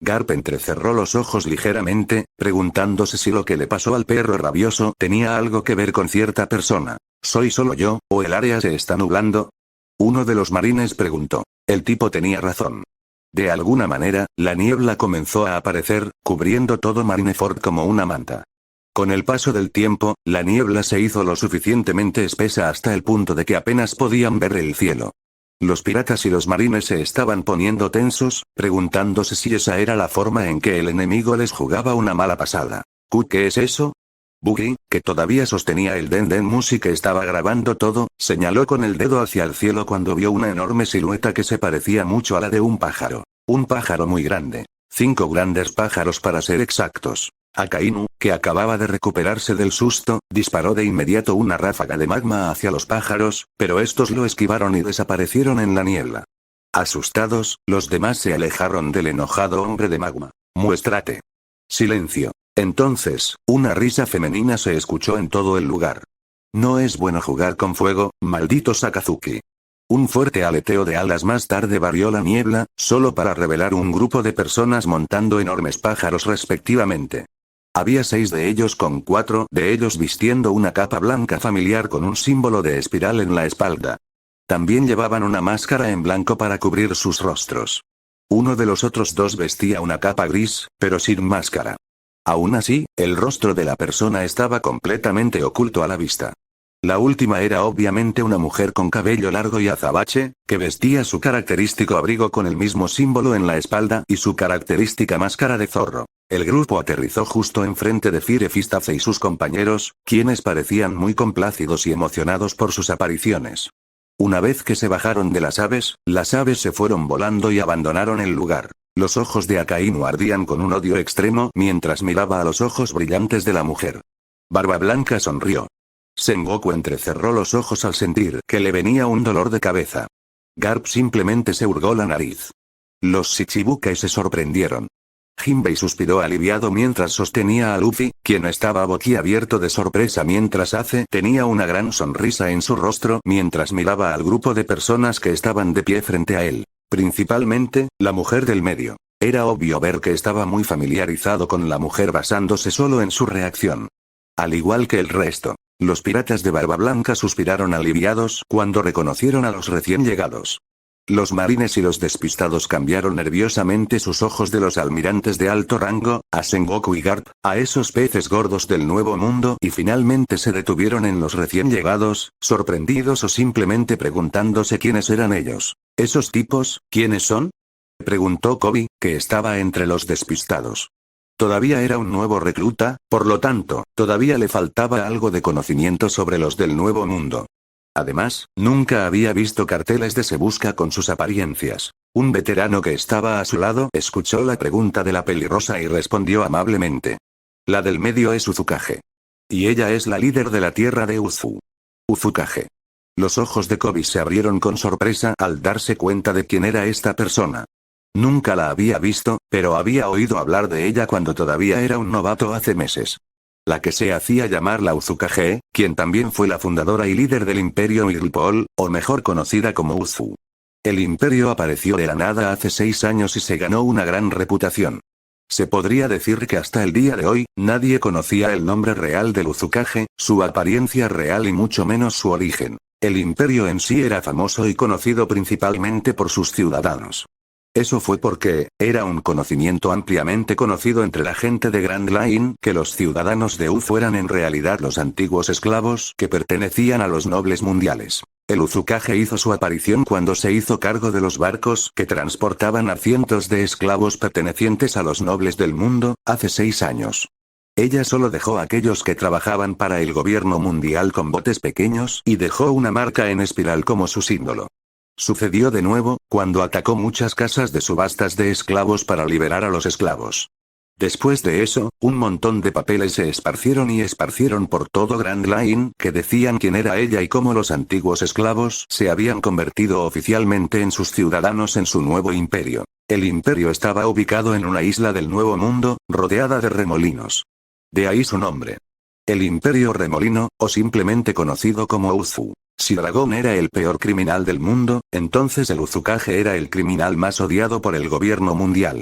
Garp entrecerró los ojos ligeramente, preguntándose si lo que le pasó al perro rabioso tenía algo que ver con cierta persona. ¿Soy solo yo, o el área se está nublando? Uno de los marines preguntó. El tipo tenía razón. De alguna manera, la niebla comenzó a aparecer, cubriendo todo Marineford como una manta. Con el paso del tiempo, la niebla se hizo lo suficientemente espesa hasta el punto de que apenas podían ver el cielo. Los piratas y los marines se estaban poniendo tensos, preguntándose si esa era la forma en que el enemigo les jugaba una mala pasada. ¿Qué es eso? Buggy, que todavía sostenía el Dendenmushi que estaba grabando todo, señaló con el dedo hacia el cielo cuando vio una enorme silueta que se parecía mucho a la de un pájaro. Un pájaro muy grande. 5 grandes pájaros para ser exactos. Akainu, que acababa de recuperarse del susto, disparó de inmediato una ráfaga de magma hacia los pájaros, pero estos lo esquivaron y desaparecieron en la niebla. Asustados, los demás se alejaron del enojado hombre de magma. Muéstrate. Silencio. Entonces, una risa femenina se escuchó en todo el lugar. No es bueno jugar con fuego, maldito Sakazuki. Un fuerte aleteo de alas más tarde barrió la niebla, solo para revelar un grupo de personas montando enormes pájaros respectivamente. Había 6 de ellos con 4 de ellos vistiendo una capa blanca familiar con un símbolo de espiral en la espalda. También llevaban una máscara en blanco para cubrir sus rostros. Uno de los otros 2 vestía una capa gris, pero sin máscara. Aún así, el rostro de la persona estaba completamente oculto a la vista. La última era obviamente una mujer con cabello largo y azabache, que vestía su característico abrigo con el mismo símbolo en la espalda y su característica máscara de zorro. El grupo aterrizó justo enfrente de Fire Fist Ace y sus compañeros, quienes parecían muy complácidos y emocionados por sus apariciones. Una vez que se bajaron de las aves se fueron volando y abandonaron el lugar. Los ojos de Akainu ardían con un odio extremo mientras miraba a los ojos brillantes de la mujer. Barba Blanca sonrió. Sengoku entrecerró los ojos al sentir que le venía un dolor de cabeza. Garp simplemente se hurgó la nariz. Los Shichibukai se sorprendieron. Jinbei suspiró aliviado mientras sostenía a Luffy, quien estaba boquiabierto de sorpresa mientras Ace tenía una gran sonrisa en su rostro mientras miraba al grupo de personas que estaban de pie frente a él. Principalmente, la mujer del medio. Era obvio ver que estaba muy familiarizado con la mujer basándose solo en su reacción. Al igual que el resto, los piratas de Barba Blanca suspiraron aliviados cuando reconocieron a los recién llegados. Los marines y los despistados cambiaron nerviosamente sus ojos de los almirantes de alto rango, a Sengoku y Garp, a esos peces gordos del Nuevo Mundo y finalmente se detuvieron en los recién llegados, sorprendidos o simplemente preguntándose quiénes eran ellos. ¿Esos tipos, quiénes son? Preguntó Kobe, que estaba entre los despistados. Todavía era un nuevo recluta, por lo tanto, todavía le faltaba algo de conocimiento sobre los del Nuevo Mundo. Además, nunca había visto carteles de Se Busca con sus apariencias. Un veterano que estaba a su lado escuchó la pregunta de la pelirrosa y respondió amablemente. La del medio es Uzukage. Y ella es la líder de la tierra de Uzu. Uzukage. Los ojos de Kobe se abrieron con sorpresa al darse cuenta de quién era esta persona. Nunca la había visto, pero había oído hablar de ella cuando todavía era un novato hace meses. La que se hacía llamar la Uzukage, quien también fue la fundadora y líder del Imperio Mirlpol, o mejor conocida como Uzu. El imperio apareció de la nada hace 6 años y se ganó una gran reputación. Se podría decir que hasta el día de hoy, nadie conocía el nombre real del Uzukage, su apariencia real y mucho menos su origen. El imperio en sí era famoso y conocido principalmente por sus ciudadanos. Eso fue porque, era un conocimiento ampliamente conocido entre la gente de Grand Line que los ciudadanos de Uzu eran en realidad los antiguos esclavos que pertenecían a los nobles mundiales. El Uzukage hizo su aparición cuando se hizo cargo de los barcos que transportaban a cientos de esclavos pertenecientes a los nobles del mundo, hace 6 años. Ella solo dejó a aquellos que trabajaban para el gobierno mundial con botes pequeños y dejó una marca en espiral como su símbolo. Sucedió de nuevo, cuando atacó muchas casas de subastas de esclavos para liberar a los esclavos. Después de eso, un montón de papeles se esparcieron por todo Grand Line que decían quién era ella y cómo los antiguos esclavos se habían convertido oficialmente en sus ciudadanos en su nuevo imperio. El imperio estaba ubicado en una isla del Nuevo Mundo, rodeada de remolinos. De ahí su nombre. El Imperio Remolino, o simplemente conocido como Uzu. Si Dragón era el peor criminal del mundo, entonces el Uzukage era el criminal más odiado por el gobierno mundial.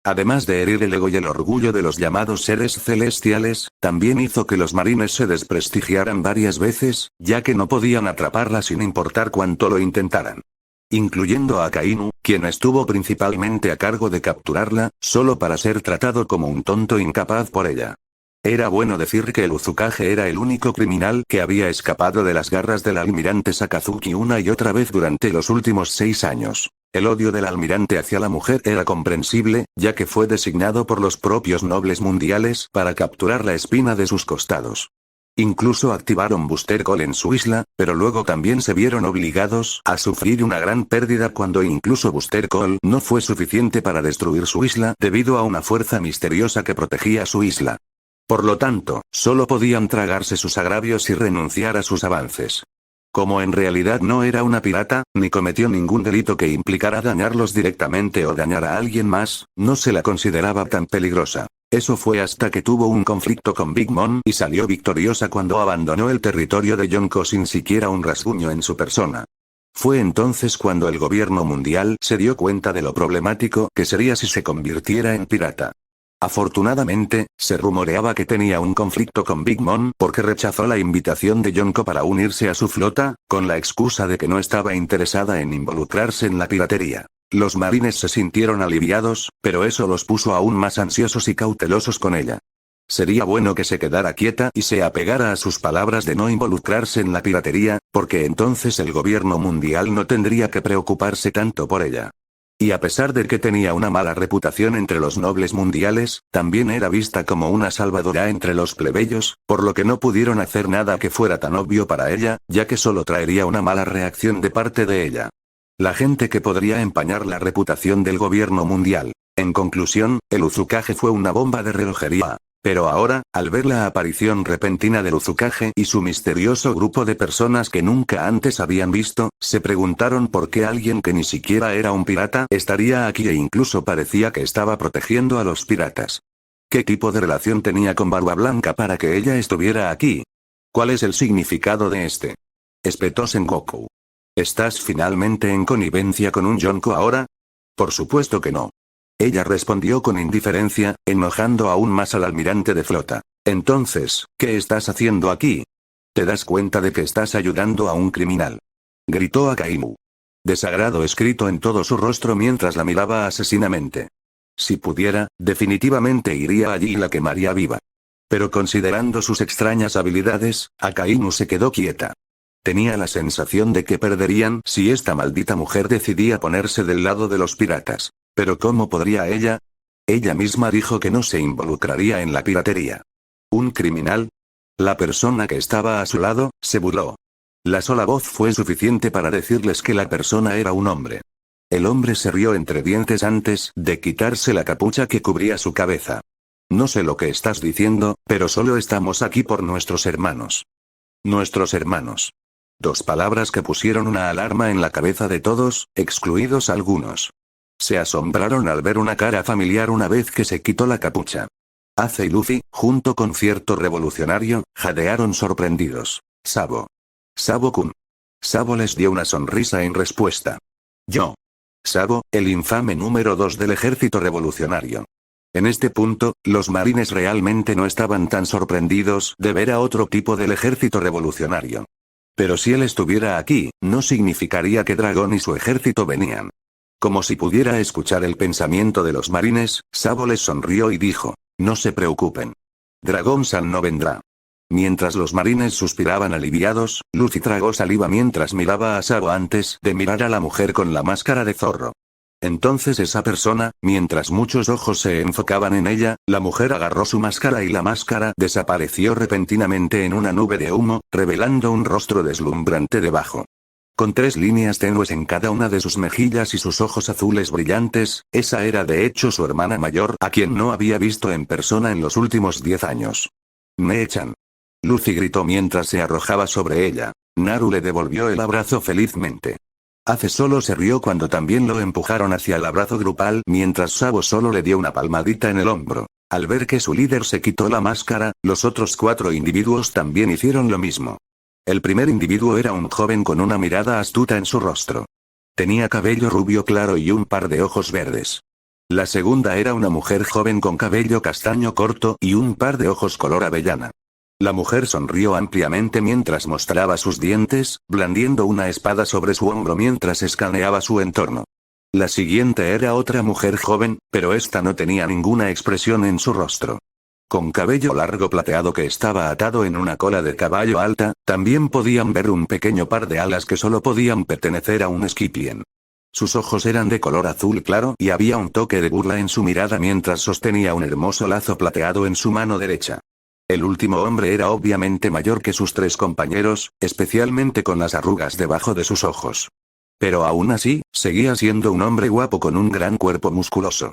Además de herir el ego y el orgullo de los llamados seres celestiales, también hizo que los marines se desprestigiaran varias veces, ya que no podían atraparla sin importar cuánto lo intentaran. Incluyendo a Akainu, quien estuvo principalmente a cargo de capturarla, solo para ser tratado como un tonto incapaz por ella. Era bueno decir que el Uzukage era el único criminal que había escapado de las garras del almirante Sakazuki una y otra vez durante los últimos 6 años. El odio del almirante hacia la mujer era comprensible, ya que fue designado por los propios nobles mundiales para capturar la espina de sus costados. Incluso activaron Booster Call en su isla, pero luego también se vieron obligados a sufrir una gran pérdida cuando incluso Booster Call no fue suficiente para destruir su isla debido a una fuerza misteriosa que protegía su isla. Por lo tanto, solo podían tragarse sus agravios y renunciar a sus avances. Como en realidad no era una pirata, ni cometió ningún delito que implicara dañarlos directamente o dañar a alguien más, no se la consideraba tan peligrosa. Eso fue hasta que tuvo un conflicto con Big Mom y salió victoriosa cuando abandonó el territorio de Yonko sin siquiera un rasguño en su persona. Fue entonces cuando el gobierno mundial se dio cuenta de lo problemático que sería si se convirtiera en pirata. Afortunadamente, se rumoreaba que tenía un conflicto con Big Mom porque rechazó la invitación de Yonko para unirse a su flota, con la excusa de que no estaba interesada en involucrarse en la piratería. Los marines se sintieron aliviados, pero eso los puso aún más ansiosos y cautelosos con ella. Sería bueno que se quedara quieta y se apegara a sus palabras de no involucrarse en la piratería, porque entonces el gobierno mundial no tendría que preocuparse tanto por ella. Y a pesar de que tenía una mala reputación entre los nobles mundiales, también era vista como una salvadora entre los plebeyos, por lo que no pudieron hacer nada que fuera tan obvio para ella, ya que solo traería una mala reacción de parte de ella. La gente que podría empañar la reputación del gobierno mundial. En conclusión, el Uzukage fue una bomba de relojería. Pero ahora, al ver la aparición repentina del Uzukage y su misterioso grupo de personas que nunca antes habían visto, se preguntaron por qué alguien que ni siquiera era un pirata estaría aquí e incluso parecía que estaba protegiendo a los piratas. ¿Qué tipo de relación tenía con Barba Blanca para que ella estuviera aquí? ¿Cuál es el significado de este? Espetó Sengoku. ¿Estás finalmente en connivencia con un Yonko ahora? Por supuesto que no. Ella respondió con indiferencia, enojando aún más al almirante de flota. Entonces, ¿qué estás haciendo aquí? ¿Te das cuenta de que estás ayudando a un criminal? Gritó Akainu. Desagrado escrito en todo su rostro mientras la miraba asesinamente. Si pudiera, definitivamente iría allí y la quemaría viva. Pero considerando sus extrañas habilidades, Akainu se quedó quieta. Tenía la sensación de que perderían si esta maldita mujer decidía ponerse del lado de los piratas. ¿Pero cómo podría ella? Ella misma dijo que no se involucraría en la piratería. ¿Un criminal? La persona que estaba a su lado, se burló. La sola voz fue suficiente para decirles que la persona era un hombre. El hombre se rió entre dientes antes de quitarse la capucha que cubría su cabeza. No sé lo que estás diciendo, pero solo estamos aquí por nuestros hermanos. Nuestros hermanos. Dos palabras que pusieron una alarma en la cabeza de todos, excluidos algunos. Se asombraron al ver una cara familiar una vez que se quitó la capucha. Ace y Luffy, junto con cierto revolucionario, jadearon sorprendidos. Sabo. Sabo-kun. Sabo les dio una sonrisa en respuesta. Yo. Sabo, el infame número 2 del ejército revolucionario. En este punto, los marines realmente no estaban tan sorprendidos de ver a otro tipo del ejército revolucionario. Pero si él estuviera aquí, no significaría que Dragón y su ejército venían. Como si pudiera escuchar el pensamiento de los marines, Sabo les sonrió y dijo, no se preocupen. Dragón-san no vendrá. Mientras los marines suspiraban aliviados, Luffy tragó saliva mientras miraba a Sabo antes de mirar a la mujer con la máscara de zorro. Entonces esa persona, mientras muchos ojos se enfocaban en ella, la mujer agarró su máscara y la máscara desapareció repentinamente en una nube de humo, revelando un rostro deslumbrante debajo. Con 3 líneas tenues en cada una de sus mejillas y sus ojos azules brillantes, esa era de hecho su hermana mayor, a quien no había visto en persona en los últimos 10 años. «Mee-chan». Luffy gritó mientras se arrojaba sobre ella. Naru le devolvió el abrazo felizmente. Ace solo se rió cuando también lo empujaron hacia el abrazo grupal mientras Sabo solo le dio una palmadita en el hombro. Al ver que su líder se quitó la máscara, los otros 4 individuos también hicieron lo mismo. El primer individuo era un joven con una mirada astuta en su rostro. Tenía cabello rubio claro y un par de ojos verdes. La segunda era una mujer joven con cabello castaño corto y un par de ojos color avellana. La mujer sonrió ampliamente mientras mostraba sus dientes, blandiendo una espada sobre su hombro mientras escaneaba su entorno. La siguiente era otra mujer joven, pero esta no tenía ninguna expresión en su rostro. Con cabello largo plateado que estaba atado en una cola de caballo alta, también podían ver un pequeño par de alas que solo podían pertenecer a un Skiplien. Sus ojos eran de color azul claro y había un toque de burla en su mirada mientras sostenía un hermoso lazo plateado en su mano derecha. El último hombre era obviamente mayor que sus 3 compañeros, especialmente con las arrugas debajo de sus ojos. Pero aún así, seguía siendo un hombre guapo con un gran cuerpo musculoso.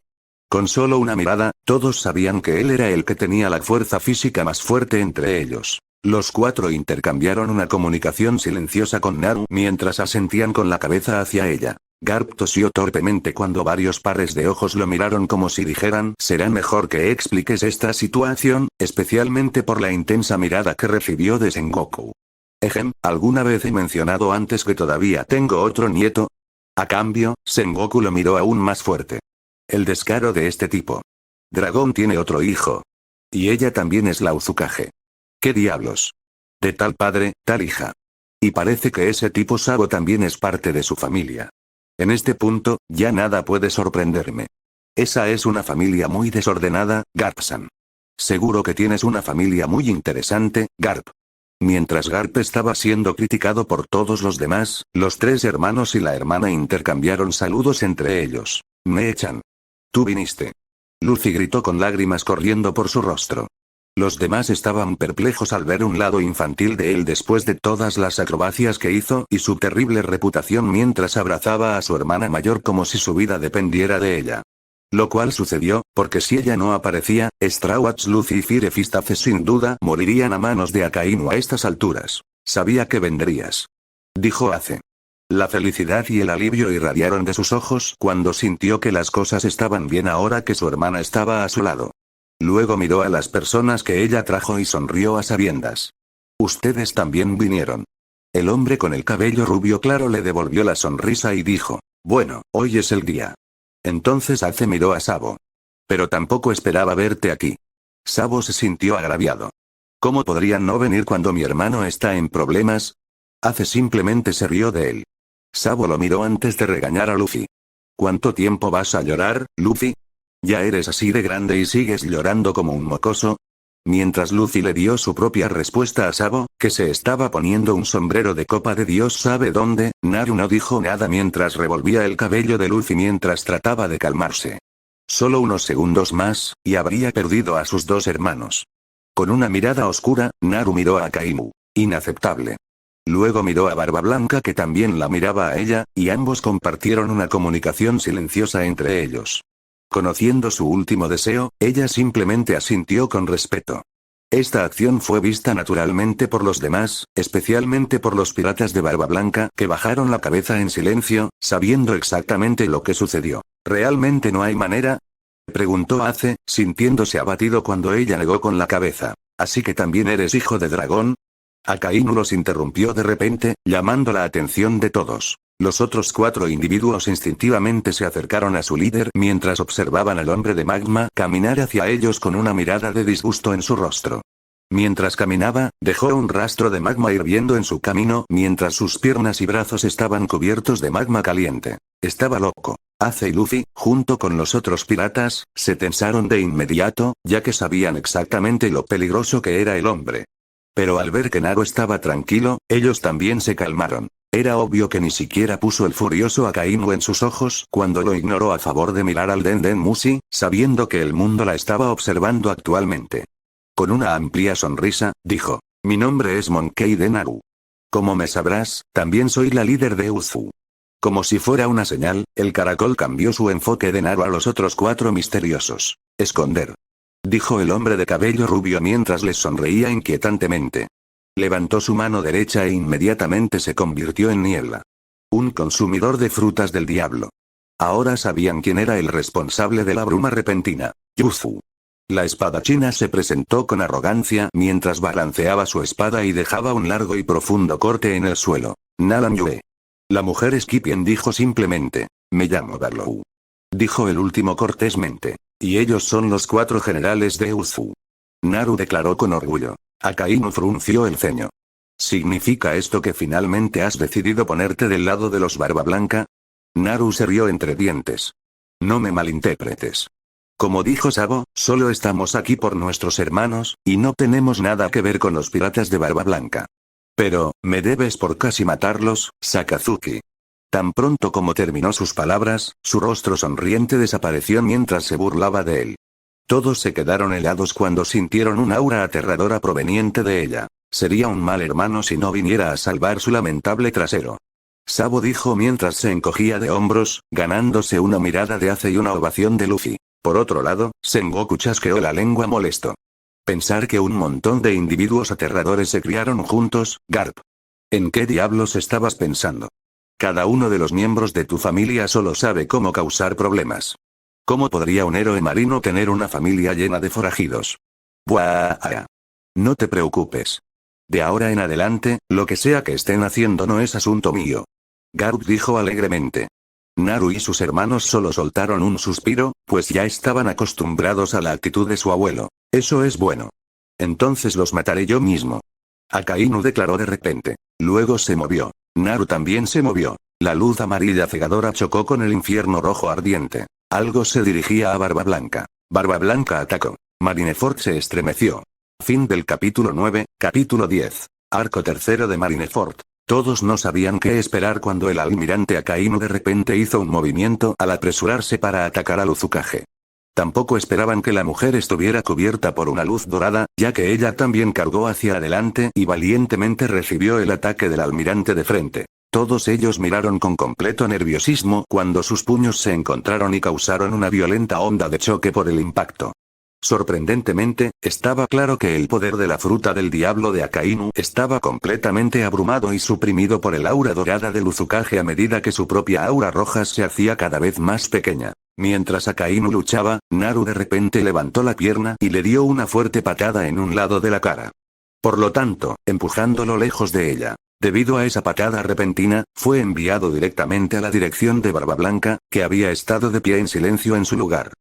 Con solo una mirada, todos sabían que él era el que tenía la fuerza física más fuerte entre ellos. Los 4 intercambiaron una comunicación silenciosa con Naru mientras asentían con la cabeza hacia ella. Garp tosió torpemente cuando varios pares de ojos lo miraron como si dijeran, será mejor que expliques esta situación, especialmente por la intensa mirada que recibió de Sengoku. ¿Alguna vez he mencionado antes que todavía tengo otro nieto? A cambio, Sengoku lo miró aún más fuerte. El descaro de este tipo. Dragón tiene otro hijo. Y ella también es la Uzukage. ¿Qué diablos? De tal padre, tal hija. Y parece que ese tipo Sabo también es parte de su familia. En este punto, ya nada puede sorprenderme. Esa es una familia muy desordenada, Garp-san. Seguro que tienes una familia muy interesante, Garp. Mientras Garp estaba siendo criticado por todos los demás, los 3 hermanos y la hermana intercambiaron saludos entre ellos. Mee-chan. Tú viniste. Luffy gritó con lágrimas corriendo por su rostro. Los demás estaban perplejos al ver un lado infantil de él después de todas las acrobacias que hizo y su terrible reputación mientras abrazaba a su hermana mayor como si su vida dependiera de ella. Lo cual sucedió, porque si ella no aparecía, Straw Hats, Luffy y Fire Fist Ace sin duda morirían a manos de Akainu a estas alturas. Sabía que vendrías. Dijo Ace. La felicidad y el alivio irradiaron de sus ojos cuando sintió que las cosas estaban bien ahora que su hermana estaba a su lado. Luego miró a las personas que ella trajo y sonrió a sabiendas. Ustedes también vinieron. El hombre con el cabello rubio claro le devolvió la sonrisa y dijo, bueno, hoy es el día. Entonces Ace miró a Sabo. Pero tampoco esperaba verte aquí. Sabo se sintió agraviado. ¿Cómo podrían no venir cuando mi hermano está en problemas? Ace simplemente se rió de él. Sabo lo miró antes de regañar a Luffy. ¿Cuánto tiempo vas a llorar, Luffy? ¿Ya eres así de grande y sigues llorando como un mocoso? Mientras Luffy le dio su propia respuesta a Sabo, que se estaba poniendo un sombrero de copa de Dios sabe dónde, Naru no dijo nada mientras revolvía el cabello de Luffy mientras trataba de calmarse. Solo unos segundos más, y habría perdido a sus 2 hermanos. Con una mirada oscura, Naru miró a Akainu. Inaceptable. Luego miró a Barba Blanca que también la miraba a ella, y ambos compartieron una comunicación silenciosa entre ellos. Conociendo su último deseo, ella simplemente asintió con respeto. Esta acción fue vista naturalmente por los demás, especialmente por los piratas de Barba Blanca, que bajaron la cabeza en silencio, sabiendo exactamente lo que sucedió. ¿Realmente no hay manera? Preguntó Ace, sintiéndose abatido cuando ella negó con la cabeza. ¿Así que también eres hijo de dragón? Akainu los interrumpió de repente, llamando la atención de todos. Los otros 4 individuos instintivamente se acercaron a su líder mientras observaban al hombre de magma caminar hacia ellos con una mirada de disgusto en su rostro. Mientras caminaba, dejó un rastro de magma hirviendo en su camino mientras sus piernas y brazos estaban cubiertos de magma caliente. Estaba loco. Ace y Luffy, junto con los otros piratas, se tensaron de inmediato, ya que sabían exactamente lo peligroso que era el hombre. Pero al ver que Naru estaba tranquilo, ellos también se calmaron. Era obvio que ni siquiera puso el furioso Akainu en sus ojos cuando lo ignoró a favor de mirar al Denden Mushi, sabiendo que el mundo la estaba observando actualmente. Con una amplia sonrisa, dijo: mi nombre es Monkey D. Naru. Como me sabrás, también soy la líder de Uzu. Como si fuera una señal, el caracol cambió su enfoque de Naru a los otros 4 misteriosos. Esconder. Dijo el hombre de cabello rubio mientras les sonreía inquietantemente. Levantó su mano derecha e inmediatamente se convirtió en niebla. Un consumidor de frutas del diablo. Ahora sabían quién era el responsable de la bruma repentina. Yuzu. La espadachina se presentó con arrogancia mientras balanceaba su espada y dejaba un largo y profundo corte en el suelo. Nalan Yue. La mujer Skipien dijo simplemente: me llamo Barlow. Dijo el último cortésmente. Y ellos son los 4 generales de Uzu. Naru declaró con orgullo. Akainu frunció el ceño. ¿Significa esto que finalmente has decidido ponerte del lado de los Barba Blanca? Naru se rió entre dientes. No me malinterpretes. Como dijo Sabo, solo estamos aquí por nuestros hermanos, y no tenemos nada que ver con los piratas de Barba Blanca. Pero, me debes por casi matarlos, Sakazuki. Tan pronto como terminó sus palabras, su rostro sonriente desapareció mientras se burlaba de él. Todos se quedaron helados cuando sintieron un aura aterradora proveniente de ella. Sería un mal hermano si no viniera a salvar su lamentable trasero. Sabo dijo mientras se encogía de hombros, ganándose una mirada de Ace y una ovación de Luffy. Por otro lado, Sengoku chasqueó la lengua molesto. Pensar que un montón de individuos aterradores se criaron juntos, Garp. ¿En qué diablos estabas pensando? Cada uno de los miembros de tu familia solo sabe cómo causar problemas. ¿Cómo podría un héroe marino tener una familia llena de forajidos? Buah. No te preocupes. De ahora en adelante, lo que sea que estén haciendo no es asunto mío. Garp dijo alegremente. Naru y sus hermanos solo soltaron un suspiro, pues ya estaban acostumbrados a la actitud de su abuelo. Eso es bueno. Entonces los mataré yo mismo. Akainu declaró de repente. Luego se movió. Naru también se movió. La luz amarilla cegadora chocó con el infierno rojo ardiente. Algo se dirigía a Barba Blanca. Barba Blanca atacó. Marineford se estremeció. Fin del capítulo 9, capítulo 10. Arco tercero de Marineford. Todos no sabían qué esperar cuando el almirante Akainu de repente hizo un movimiento al apresurarse para atacar al Uzukage. Tampoco esperaban que la mujer estuviera cubierta por una luz dorada, ya que ella también cargó hacia adelante y valientemente recibió el ataque del almirante de frente. Todos ellos miraron con completo nerviosismo cuando sus puños se encontraron y causaron una violenta onda de choque por el impacto. Sorprendentemente, estaba claro que el poder de la fruta del diablo de Akainu estaba completamente abrumado y suprimido por el aura dorada del Uzukage a medida que su propia aura roja se hacía cada vez más pequeña. Mientras Akainu luchaba, Naru de repente levantó la pierna y le dio una fuerte patada en un lado de la cara. Por lo tanto, empujándolo lejos de ella. Debido a esa patada repentina, fue enviado directamente a la dirección de Barba Blanca, que había estado de pie en silencio en su lugar.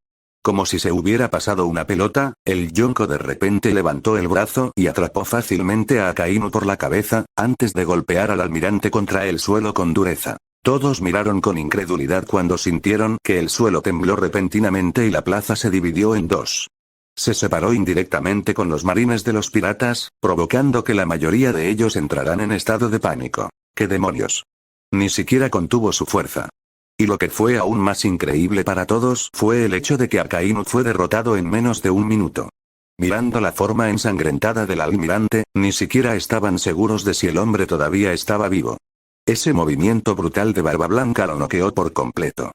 Como si se hubiera pasado una pelota, el Yonko de repente levantó el brazo y atrapó fácilmente a Akainu por la cabeza, antes de golpear al almirante contra el suelo con dureza. Todos miraron con incredulidad cuando sintieron que el suelo tembló repentinamente y la plaza se dividió en dos. Se separó indirectamente con los marines de los piratas, provocando que la mayoría de ellos entraran en estado de pánico. ¡Qué demonios! Ni siquiera contuvo su fuerza. Y lo que fue aún más increíble para todos fue el hecho de que Akainu fue derrotado en menos de un minuto. Mirando la forma ensangrentada del almirante, ni siquiera estaban seguros de si el hombre todavía estaba vivo. Ese movimiento brutal de Barba Blanca lo noqueó por completo.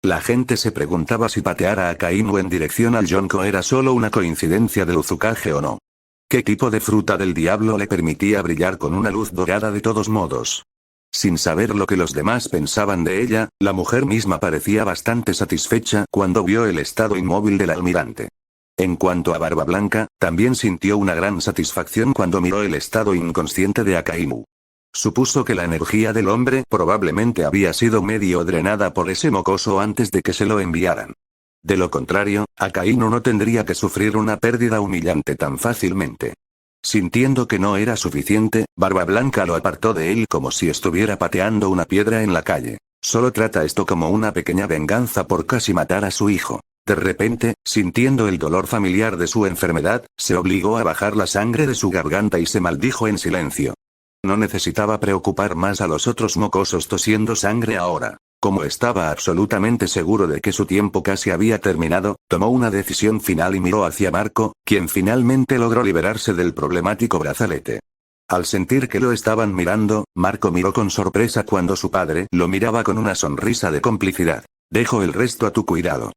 La gente se preguntaba si patear a Akainu en dirección al Yonko era solo una coincidencia del Uzukage o no. ¿Qué tipo de fruta del diablo le permitía brillar con una luz dorada de todos modos? Sin saber lo que los demás pensaban de ella, la mujer misma parecía bastante satisfecha cuando vio el estado inmóvil del almirante. En cuanto a Barba Blanca, también sintió una gran satisfacción cuando miró el estado inconsciente de Akainu. Supuso que la energía del hombre probablemente había sido medio drenada por ese mocoso antes de que se lo enviaran. De lo contrario, Akainu no tendría que sufrir una pérdida humillante tan fácilmente. Sintiendo que no era suficiente, Barba Blanca lo apartó de él como si estuviera pateando una piedra en la calle. Solo trata esto como una pequeña venganza por casi matar a su hijo. De repente, sintiendo el dolor familiar de su enfermedad, se obligó a bajar la sangre de su garganta y se maldijo en silencio. No necesitaba preocupar más a los otros mocosos tosiendo sangre ahora. Como estaba absolutamente seguro de que su tiempo casi había terminado, tomó una decisión final y miró hacia Marco, quien finalmente logró liberarse del problemático brazalete. Al sentir que lo estaban mirando, Marco miró con sorpresa cuando su padre lo miraba con una sonrisa de complicidad. Dejo el resto a tu cuidado.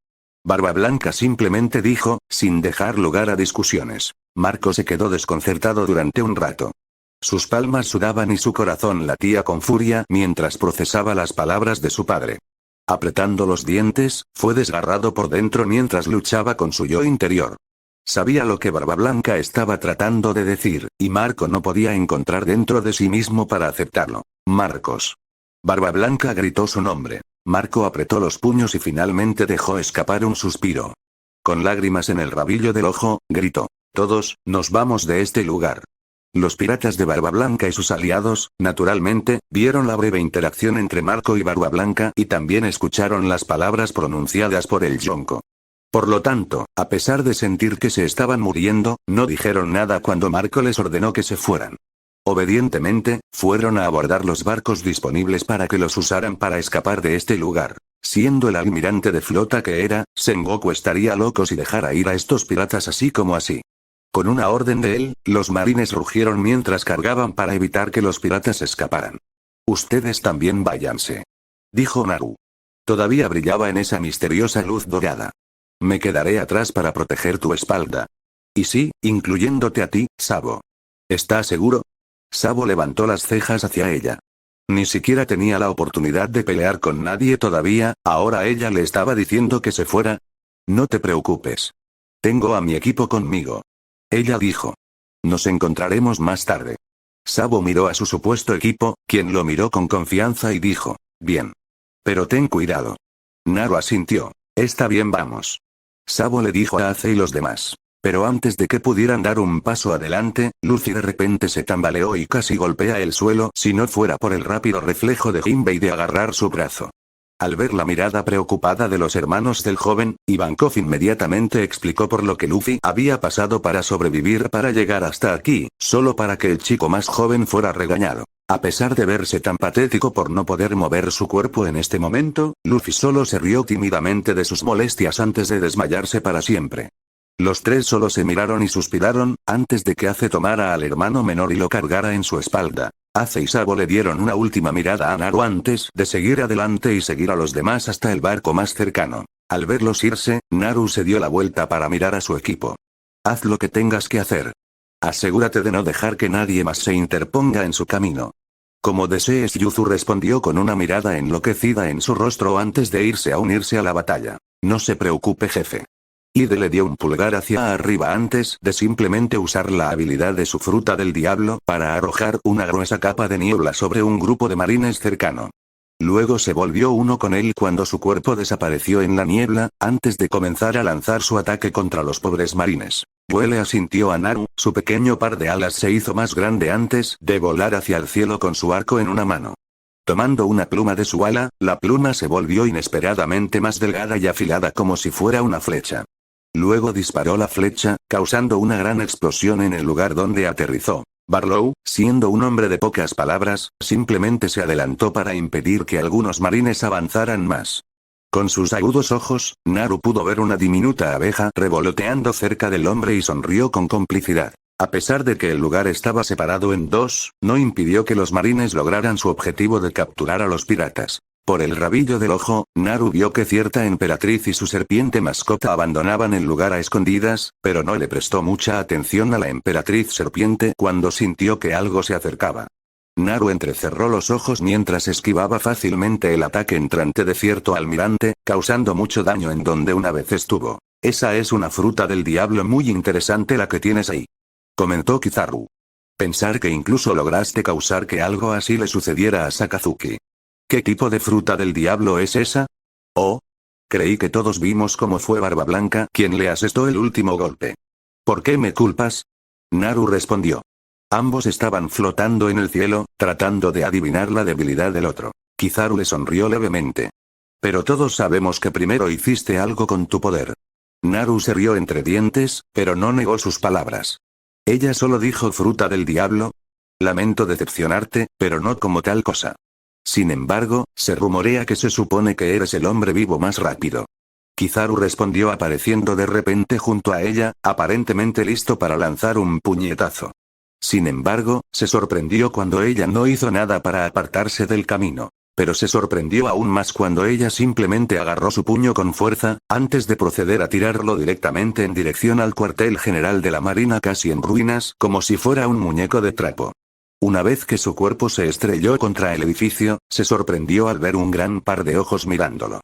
Barba Blanca simplemente dijo, sin dejar lugar a discusiones. Marco se quedó desconcertado durante un rato. Sus palmas sudaban y su corazón latía con furia mientras procesaba las palabras de su padre. Apretando los dientes, fue desgarrado por dentro mientras luchaba con su yo interior. Sabía lo que Barba Blanca estaba tratando de decir, y Marco no podía encontrar dentro de sí mismo para aceptarlo. Marcos. Barba Blanca gritó su nombre. Marco apretó los puños y finalmente dejó escapar un suspiro. Con lágrimas en el rabillo del ojo, gritó. Todos, nos vamos de este lugar. Los piratas de Barba Blanca y sus aliados, naturalmente, vieron la breve interacción entre Marco y Barba Blanca y también escucharon las palabras pronunciadas por el Yonko. Por lo tanto, a pesar de sentir que se estaban muriendo, no dijeron nada cuando Marco les ordenó que se fueran. Obedientemente, fueron a abordar los barcos disponibles para que los usaran para escapar de este lugar. Siendo el almirante de flota que era, Sengoku estaría loco si dejara ir a estos piratas así como así. Con una orden de él, los marines rugieron mientras cargaban para evitar que los piratas escaparan. Ustedes también váyanse, dijo Naru. Todavía brillaba en esa misteriosa luz dorada. Me quedaré atrás para proteger tu espalda. Y sí, incluyéndote a ti, Sabo. ¿Estás seguro? Sabo levantó las cejas hacia ella. Ni siquiera tenía la oportunidad de pelear con nadie todavía, ahora ella le estaba diciendo que se fuera. No te preocupes. Tengo a mi equipo conmigo. Ella dijo. Nos encontraremos más tarde. Sabo miró a su supuesto equipo, quien lo miró con confianza y dijo. Bien. Pero ten cuidado. Naru asintió. Está bien, vamos. Sabo le dijo a Ace y los demás. Pero antes de que pudieran dar un paso adelante, Luffy de repente se tambaleó y casi golpea el suelo si no fuera por el rápido reflejo de Jinbei de agarrar su brazo. Al ver la mirada preocupada de los hermanos del joven, Ivankov inmediatamente explicó por lo que Luffy había pasado para sobrevivir para llegar hasta aquí, solo para que el chico más joven fuera regañado. A pesar de verse tan patético por no poder mover su cuerpo en este momento, Luffy solo se rió tímidamente de sus molestias antes de desmayarse para siempre. Los tres solo se miraron y suspiraron, antes de que Ace tomara al hermano menor y lo cargara en su espalda. Ace y Sabo le dieron una última mirada a Naru antes de seguir adelante y seguir a los demás hasta el barco más cercano. Al verlos irse, Naru se dio la vuelta para mirar a su equipo. Haz lo que tengas que hacer. Asegúrate de no dejar que nadie más se interponga en su camino. Como desees, Yuzu respondió con una mirada enloquecida en su rostro antes de irse a unirse a la batalla. No se preocupe, jefe. Ide le dio un pulgar hacia arriba antes de simplemente usar la habilidad de su fruta del diablo para arrojar una gruesa capa de niebla sobre un grupo de marines cercano. Luego se volvió uno con él cuando su cuerpo desapareció en la niebla, antes de comenzar a lanzar su ataque contra los pobres marines. Vuele, asintió a Naru, su pequeño par de alas se hizo más grande antes de volar hacia el cielo con su arco en una mano. Tomando una pluma de su ala, la pluma se volvió inesperadamente más delgada y afilada como si fuera una flecha. Luego disparó la flecha, causando una gran explosión en el lugar donde aterrizó. Barlow, siendo un hombre de pocas palabras, simplemente se adelantó para impedir que algunos marines avanzaran más. Con sus agudos ojos, Naru pudo ver una diminuta abeja revoloteando cerca del hombre y sonrió con complicidad. A pesar de que el lugar estaba separado en dos, no impidió que los marines lograran su objetivo de capturar a los piratas. Por el rabillo del ojo, Naru vio que cierta emperatriz y su serpiente mascota abandonaban el lugar a escondidas, pero no le prestó mucha atención a la emperatriz serpiente cuando sintió que algo se acercaba. Naru entrecerró los ojos mientras esquivaba fácilmente el ataque entrante de cierto almirante, causando mucho daño en donde una vez estuvo. Esa es una fruta del diablo muy interesante la que tienes ahí, comentó Kizaru. Pensar que incluso lograste causar que algo así le sucediera a Sakazuki. ¿Qué tipo de fruta del diablo es esa? Oh. Creí que todos vimos cómo fue Barba Blanca quien le asestó el último golpe. ¿Por qué me culpas? Naru respondió. Ambos estaban flotando en el cielo, tratando de adivinar la debilidad del otro. Kizaru le sonrió levemente. Pero todos sabemos que primero hiciste algo con tu poder. Naru se rió entre dientes, pero no negó sus palabras. Ella solo dijo fruta del diablo. Lamento decepcionarte, pero no como tal cosa. Sin embargo, se rumorea que se supone que eres el hombre vivo más rápido. Kizaru respondió apareciendo de repente junto a ella, aparentemente listo para lanzar un puñetazo. Sin embargo, se sorprendió cuando ella no hizo nada para apartarse del camino. Pero se sorprendió aún más cuando ella simplemente agarró su puño con fuerza, antes de proceder a tirarlo directamente en dirección al cuartel general de la Marina casi en ruinas, como si fuera un muñeco de trapo. Una vez que su cuerpo se estrelló contra el edificio, se sorprendió al ver un gran par de ojos mirándolo.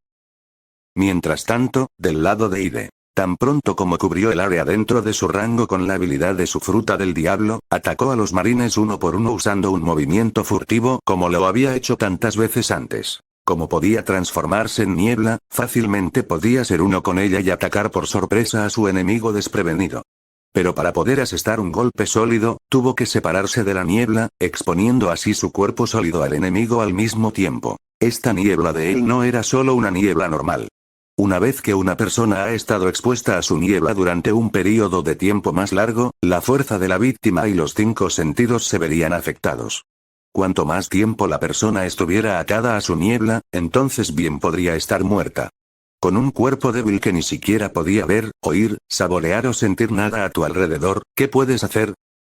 Mientras tanto, del lado de Ide, tan pronto como cubrió el área dentro de su rango con la habilidad de su fruta del diablo, atacó a los marines uno por uno usando un movimiento furtivo como lo había hecho tantas veces antes. Como podía transformarse en niebla, fácilmente podía ser uno con ella y atacar por sorpresa a su enemigo desprevenido. Pero para poder asestar un golpe sólido, tuvo que separarse de la niebla, exponiendo así su cuerpo sólido al enemigo al mismo tiempo. Esta niebla de él no era solo una niebla normal. Una vez que una persona ha estado expuesta a su niebla durante un período de tiempo más largo, la fuerza de la víctima y los 5 sentidos se verían afectados. Cuanto más tiempo la persona estuviera atada a su niebla, entonces bien podría estar muerta. Con un cuerpo débil que ni siquiera podía ver, oír, saborear o sentir nada a tu alrededor, ¿qué puedes hacer?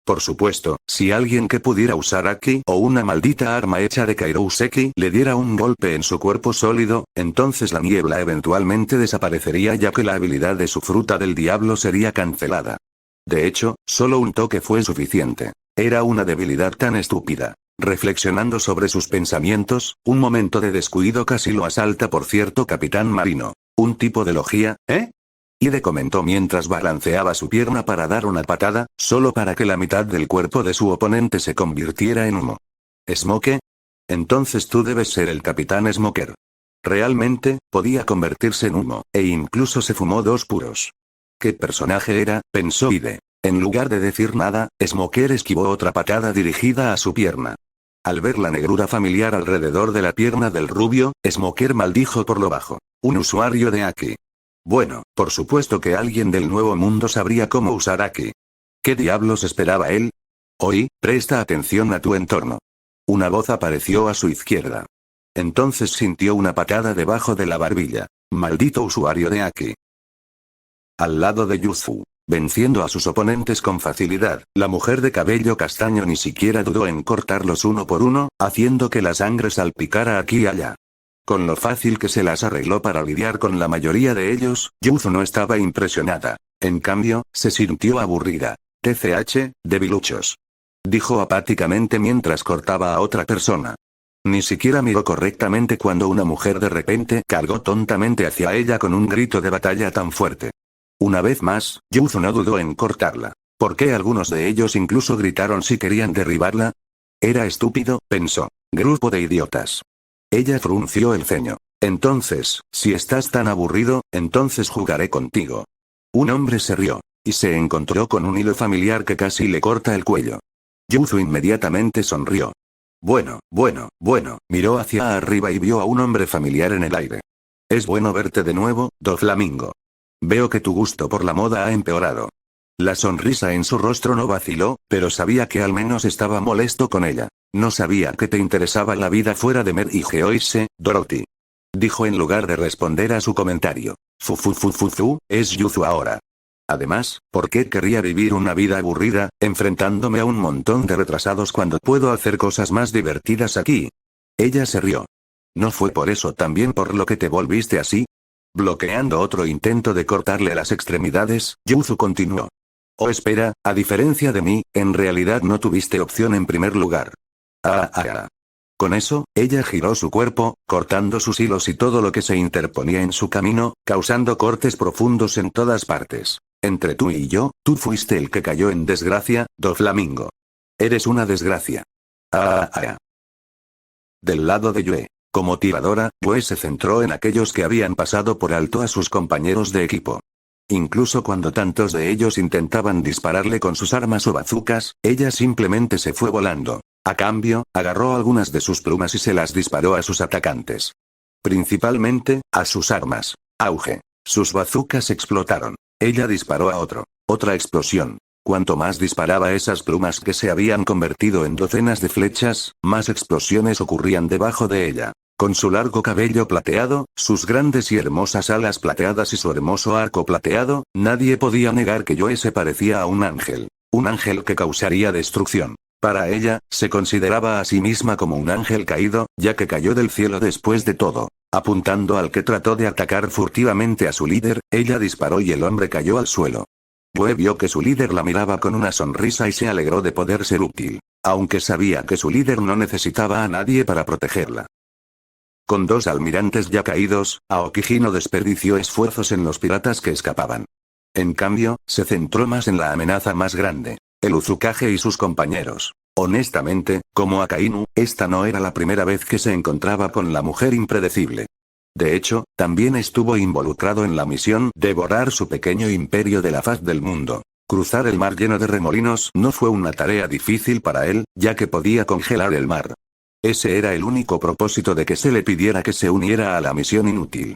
Por supuesto, si alguien que pudiera usar Aki o una maldita arma hecha de Kairoseki le diera un golpe en su cuerpo sólido, entonces la niebla eventualmente desaparecería ya que la habilidad de su fruta del diablo sería cancelada. De hecho, solo un toque fue suficiente. Era una debilidad tan estúpida. Reflexionando sobre sus pensamientos, un momento de descuido casi lo asalta por cierto capitán marino. ¿Un tipo de logia, eh? Ide comentó mientras balanceaba su pierna para dar una patada, solo para que la mitad del cuerpo de su oponente se convirtiera en humo. ¿Smoke? Entonces tú debes ser el capitán Smoker. Realmente, podía convertirse en humo, e incluso se fumó 2 puros. ¿Qué personaje era?, pensó Ide. En lugar de decir nada, Smoker esquivó otra patada dirigida a su pierna. Al ver la negrura familiar alrededor de la pierna del rubio, Smoker maldijo por lo bajo. Un usuario de Aki. Bueno, por supuesto que alguien del Nuevo Mundo sabría cómo usar Aki. ¿Qué diablos esperaba él? Oi, presta atención a tu entorno. Una voz apareció a su izquierda. Entonces sintió una patada debajo de la barbilla. Maldito usuario de Aki. Al lado de Yuzu. Venciendo a sus oponentes con facilidad, la mujer de cabello castaño ni siquiera dudó en cortarlos uno por uno, haciendo que la sangre salpicara aquí y allá. Con lo fácil que se las arregló para lidiar con la mayoría de ellos, Yuzu no estaba impresionada. En cambio, se sintió aburrida. TCH, debiluchos. Dijo apáticamente mientras cortaba a otra persona. Ni siquiera miró correctamente cuando una mujer de repente cargó tontamente hacia ella con un grito de batalla tan fuerte. Una vez más, Yuzu no dudó en cortarla. ¿Por qué algunos de ellos incluso gritaron si querían derribarla? Era estúpido, pensó. Grupo de idiotas. Ella frunció el ceño. Entonces, si estás tan aburrido, entonces jugaré contigo. Un hombre se rió. Y se encontró con un hilo familiar que casi le corta el cuello. Yuzu inmediatamente sonrió. Bueno, miró hacia arriba y vio a un hombre familiar en el aire. Es bueno verte de nuevo, Doflamingo. Veo que tu gusto por la moda ha empeorado. La sonrisa en su rostro no vaciló, pero sabía que al menos estaba molesto con ella. No sabía que te interesaba la vida fuera de Mer y Geoise, Dorothy. Dijo en lugar de responder a su comentario. Es Yuzu ahora. Además, ¿por qué querría vivir una vida aburrida, enfrentándome a un montón de retrasados cuando puedo hacer cosas más divertidas aquí? Ella se rió. ¿No fue por eso también por lo que te volviste así? Bloqueando otro intento de cortarle las extremidades, Yuzu continuó. Oh, espera, a diferencia de mí, en realidad no tuviste opción en primer lugar. Con eso, ella giró su cuerpo, cortando sus hilos y todo lo que se interponía en su camino, causando cortes profundos en todas partes. Entre tú y yo, tú fuiste el que cayó en desgracia, Doflamingo. Eres una desgracia. Del lado de Yue, como tiradora, Yue se centró en aquellos que habían pasado por alto a sus compañeros de equipo. Incluso cuando tantos de ellos intentaban dispararle con sus armas o bazucas, ella simplemente se fue volando. A cambio, agarró algunas de sus plumas y se las disparó a sus atacantes. Principalmente, a sus armas. Auge. Sus bazucas explotaron. Ella disparó a otro. Otra explosión. Cuanto más disparaba esas plumas que se habían convertido en docenas de flechas, más explosiones ocurrían debajo de ella. Con su largo cabello plateado, sus grandes y hermosas alas plateadas y su hermoso arco plateado, nadie podía negar que Yue se parecía a un ángel. Un ángel que causaría destrucción. Para ella, se consideraba a sí misma como un ángel caído, ya que cayó del cielo después de todo. Apuntando al que trató de atacar furtivamente a su líder, ella disparó y el hombre cayó al suelo. Yue vio que su líder la miraba con una sonrisa y se alegró de poder ser útil. Aunque sabía que su líder no necesitaba a nadie para protegerla. Con dos almirantes ya caídos, Aokiji no desperdició esfuerzos en los piratas que escapaban. En cambio, se centró más en la amenaza más grande. El Uzukage y sus compañeros. Honestamente, como Akainu, esta no era la primera vez que se encontraba con la mujer impredecible. De hecho, también estuvo involucrado en la misión de borrar su pequeño imperio de la faz del mundo. Cruzar el mar lleno de remolinos no fue una tarea difícil para él, ya que podía congelar el mar. Ese era el único propósito de que se le pidiera que se uniera a la misión inútil.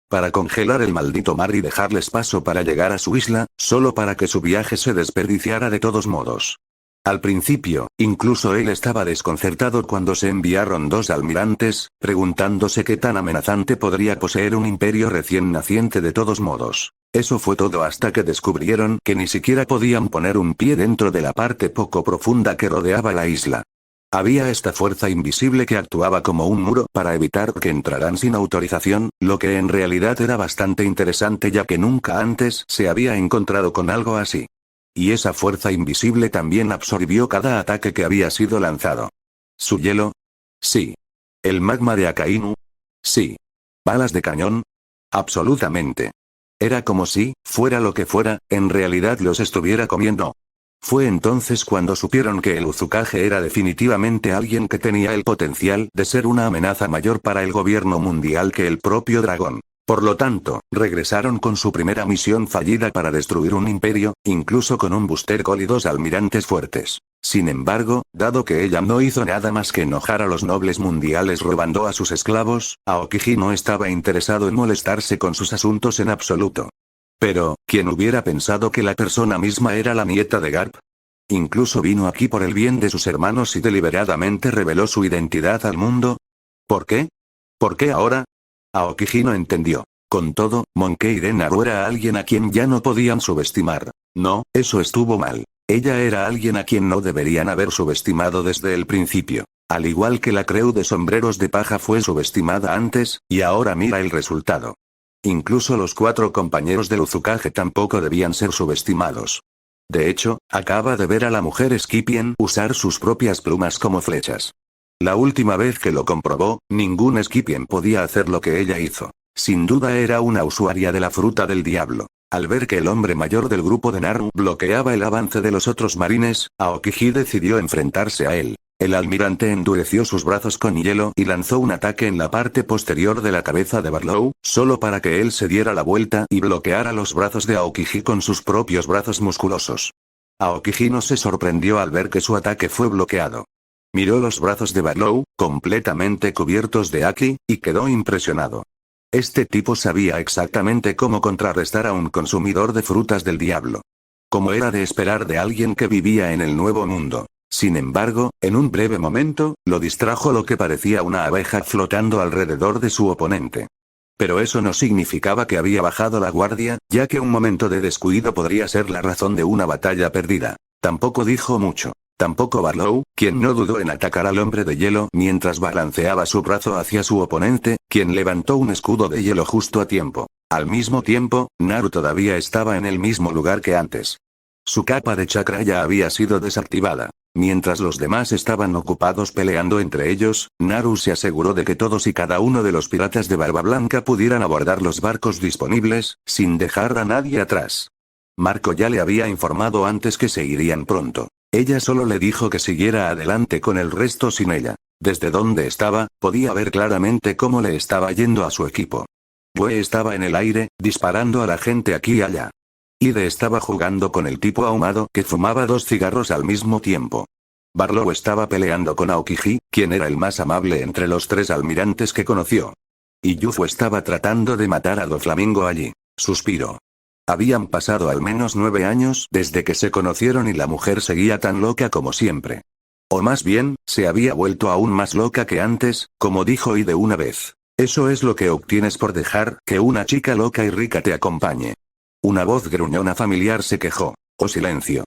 Para congelar el maldito mar y dejarles paso para llegar a su isla, solo para que su viaje se desperdiciara de todos modos. Al principio, incluso él estaba desconcertado cuando se enviaron dos almirantes, preguntándose qué tan amenazante podría poseer un imperio recién naciente de todos modos. Eso fue todo hasta que descubrieron que ni siquiera podían poner un pie dentro de la parte poco profunda que rodeaba la isla. Había esta fuerza invisible que actuaba como un muro para evitar que entraran sin autorización, lo que en realidad era bastante interesante ya que nunca antes se había encontrado con algo así. Y esa fuerza invisible también absorbió cada ataque que había sido lanzado. ¿Su hielo? Sí. ¿El magma de Akainu? Sí. ¿Balas de cañón? Absolutamente. Era como si, fuera lo que fuera, en realidad los estuviera comiendo. Fue entonces cuando supieron que el Uzukage era definitivamente alguien que tenía el potencial de ser una amenaza mayor para el gobierno mundial que el propio dragón. Por lo tanto, regresaron con su primera misión fallida para destruir un imperio, incluso con un Booster Gold y dos almirantes fuertes. Sin embargo, dado que ella no hizo nada más que enojar a los nobles mundiales robando a sus esclavos, Aokiji no estaba interesado en molestarse con sus asuntos en absoluto. Pero, ¿quién hubiera pensado que la persona misma era la nieta de Garp? Incluso vino aquí por el bien de sus hermanos y deliberadamente reveló su identidad al mundo. ¿Por qué? ¿Por qué ahora? Aokiji no entendió. Con todo, Monkey D. Naru era alguien a quien ya no podían subestimar. No, eso estuvo mal. Ella era alguien a quien no deberían haber subestimado desde el principio. Al igual que la crew de sombreros de paja fue subestimada antes, y ahora mira el resultado. Incluso los 4 compañeros del Uzukage tampoco debían ser subestimados. De hecho, acaba de ver a la mujer Scipien usar sus propias plumas como flechas. La última vez que lo comprobó, ningún Scipien podía hacer lo que ella hizo. Sin duda era una usuaria de la fruta del diablo. Al ver que el hombre mayor del grupo de Naru bloqueaba el avance de los otros marines, Aokiji decidió enfrentarse a él. El almirante endureció sus brazos con hielo y lanzó un ataque en la parte posterior de la cabeza de Barlow, solo para que él se diera la vuelta y bloqueara los brazos de Aokiji con sus propios brazos musculosos. Aokiji no se sorprendió al ver que su ataque fue bloqueado. Miró los brazos de Barlow, completamente cubiertos de Aki, y quedó impresionado. Este tipo sabía exactamente cómo contrarrestar a un consumidor de frutas del diablo. Como era de esperar de alguien que vivía en el nuevo mundo. Sin embargo, en un breve momento, lo distrajo lo que parecía una abeja flotando alrededor de su oponente. Pero eso no significaba que había bajado la guardia, ya que un momento de descuido podría ser la razón de una batalla perdida. Tampoco dijo mucho. Tampoco Barlow, quien no dudó en atacar al hombre de hielo mientras balanceaba su brazo hacia su oponente, quien levantó un escudo de hielo justo a tiempo. Al mismo tiempo, Naru todavía estaba en el mismo lugar que antes. Su capa de chakra ya había sido desactivada. Mientras los demás estaban ocupados peleando entre ellos, Naru se aseguró de que todos y cada uno de los piratas de Barba Blanca pudieran abordar los barcos disponibles, sin dejar a nadie atrás. Marco ya le había informado antes que se irían pronto. Ella solo le dijo que siguiera adelante con el resto sin ella. Desde donde estaba, podía ver claramente cómo le estaba yendo a su equipo. Bue estaba en el aire, disparando a la gente aquí y allá. Ide estaba jugando con el tipo ahumado que fumaba 2 cigarros al mismo tiempo. Barlow estaba peleando con Aokiji, quien era el más amable entre los 3 almirantes que conoció. Y Yufu estaba tratando de matar a Doflamingo allí. Suspiró. Habían pasado al menos 9 años desde que se conocieron y la mujer seguía tan loca como siempre. O más bien, se había vuelto aún más loca que antes, como dijo Ide una vez. Eso es lo que obtienes por dejar que una chica loca y rica te acompañe. Una voz gruñona familiar se quejó. Oh, silencio.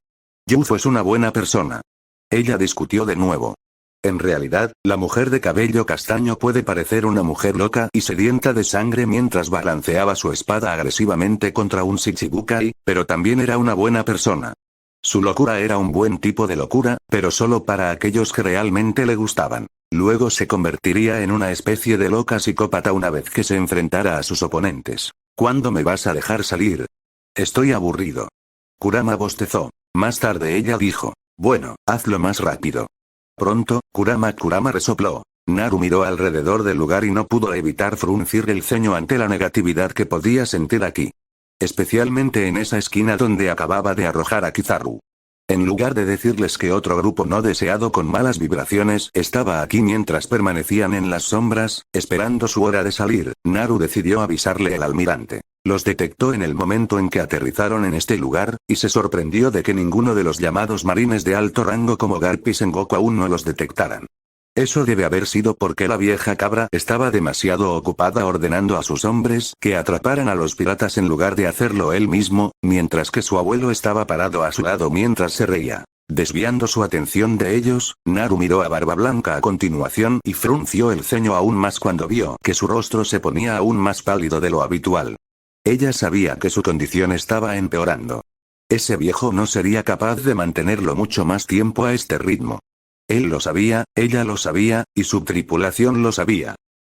Yufu es una buena persona. Ella discutió de nuevo. En realidad, la mujer de cabello castaño puede parecer una mujer loca y sedienta de sangre mientras balanceaba su espada agresivamente contra un Shichibukai, pero también era una buena persona. Su locura era un buen tipo de locura, pero solo para aquellos que realmente le gustaban. Luego se convertiría en una especie de loca psicópata una vez que se enfrentara a sus oponentes. ¿Cuándo me vas a dejar salir? Estoy aburrido. Kurama bostezó. Más tarde ella dijo. Bueno, hazlo más rápido. Pronto, Kurama resopló. Naru miró alrededor del lugar y no pudo evitar fruncir el ceño ante la negatividad que podía sentir aquí. Especialmente en esa esquina donde acababa de arrojar a Kizaru. En lugar de decirles que otro grupo no deseado con malas vibraciones estaba aquí mientras permanecían en las sombras, esperando su hora de salir, Naru decidió avisarle al almirante. Los detectó en el momento en que aterrizaron en este lugar, y se sorprendió de que ninguno de los llamados marines de alto rango como Garp y Sengoku aún no los detectaran. Eso debe haber sido porque la vieja cabra estaba demasiado ocupada ordenando a sus hombres que atraparan a los piratas en lugar de hacerlo él mismo, mientras que su abuelo estaba parado a su lado mientras se reía. Desviando su atención de ellos, Naru miró a Barba Blanca a continuación y frunció el ceño aún más cuando vio que su rostro se ponía aún más pálido de lo habitual. Ella sabía que su condición estaba empeorando. Ese viejo no sería capaz de mantenerlo mucho más tiempo a este ritmo. Él lo sabía, ella lo sabía, y su tripulación lo sabía.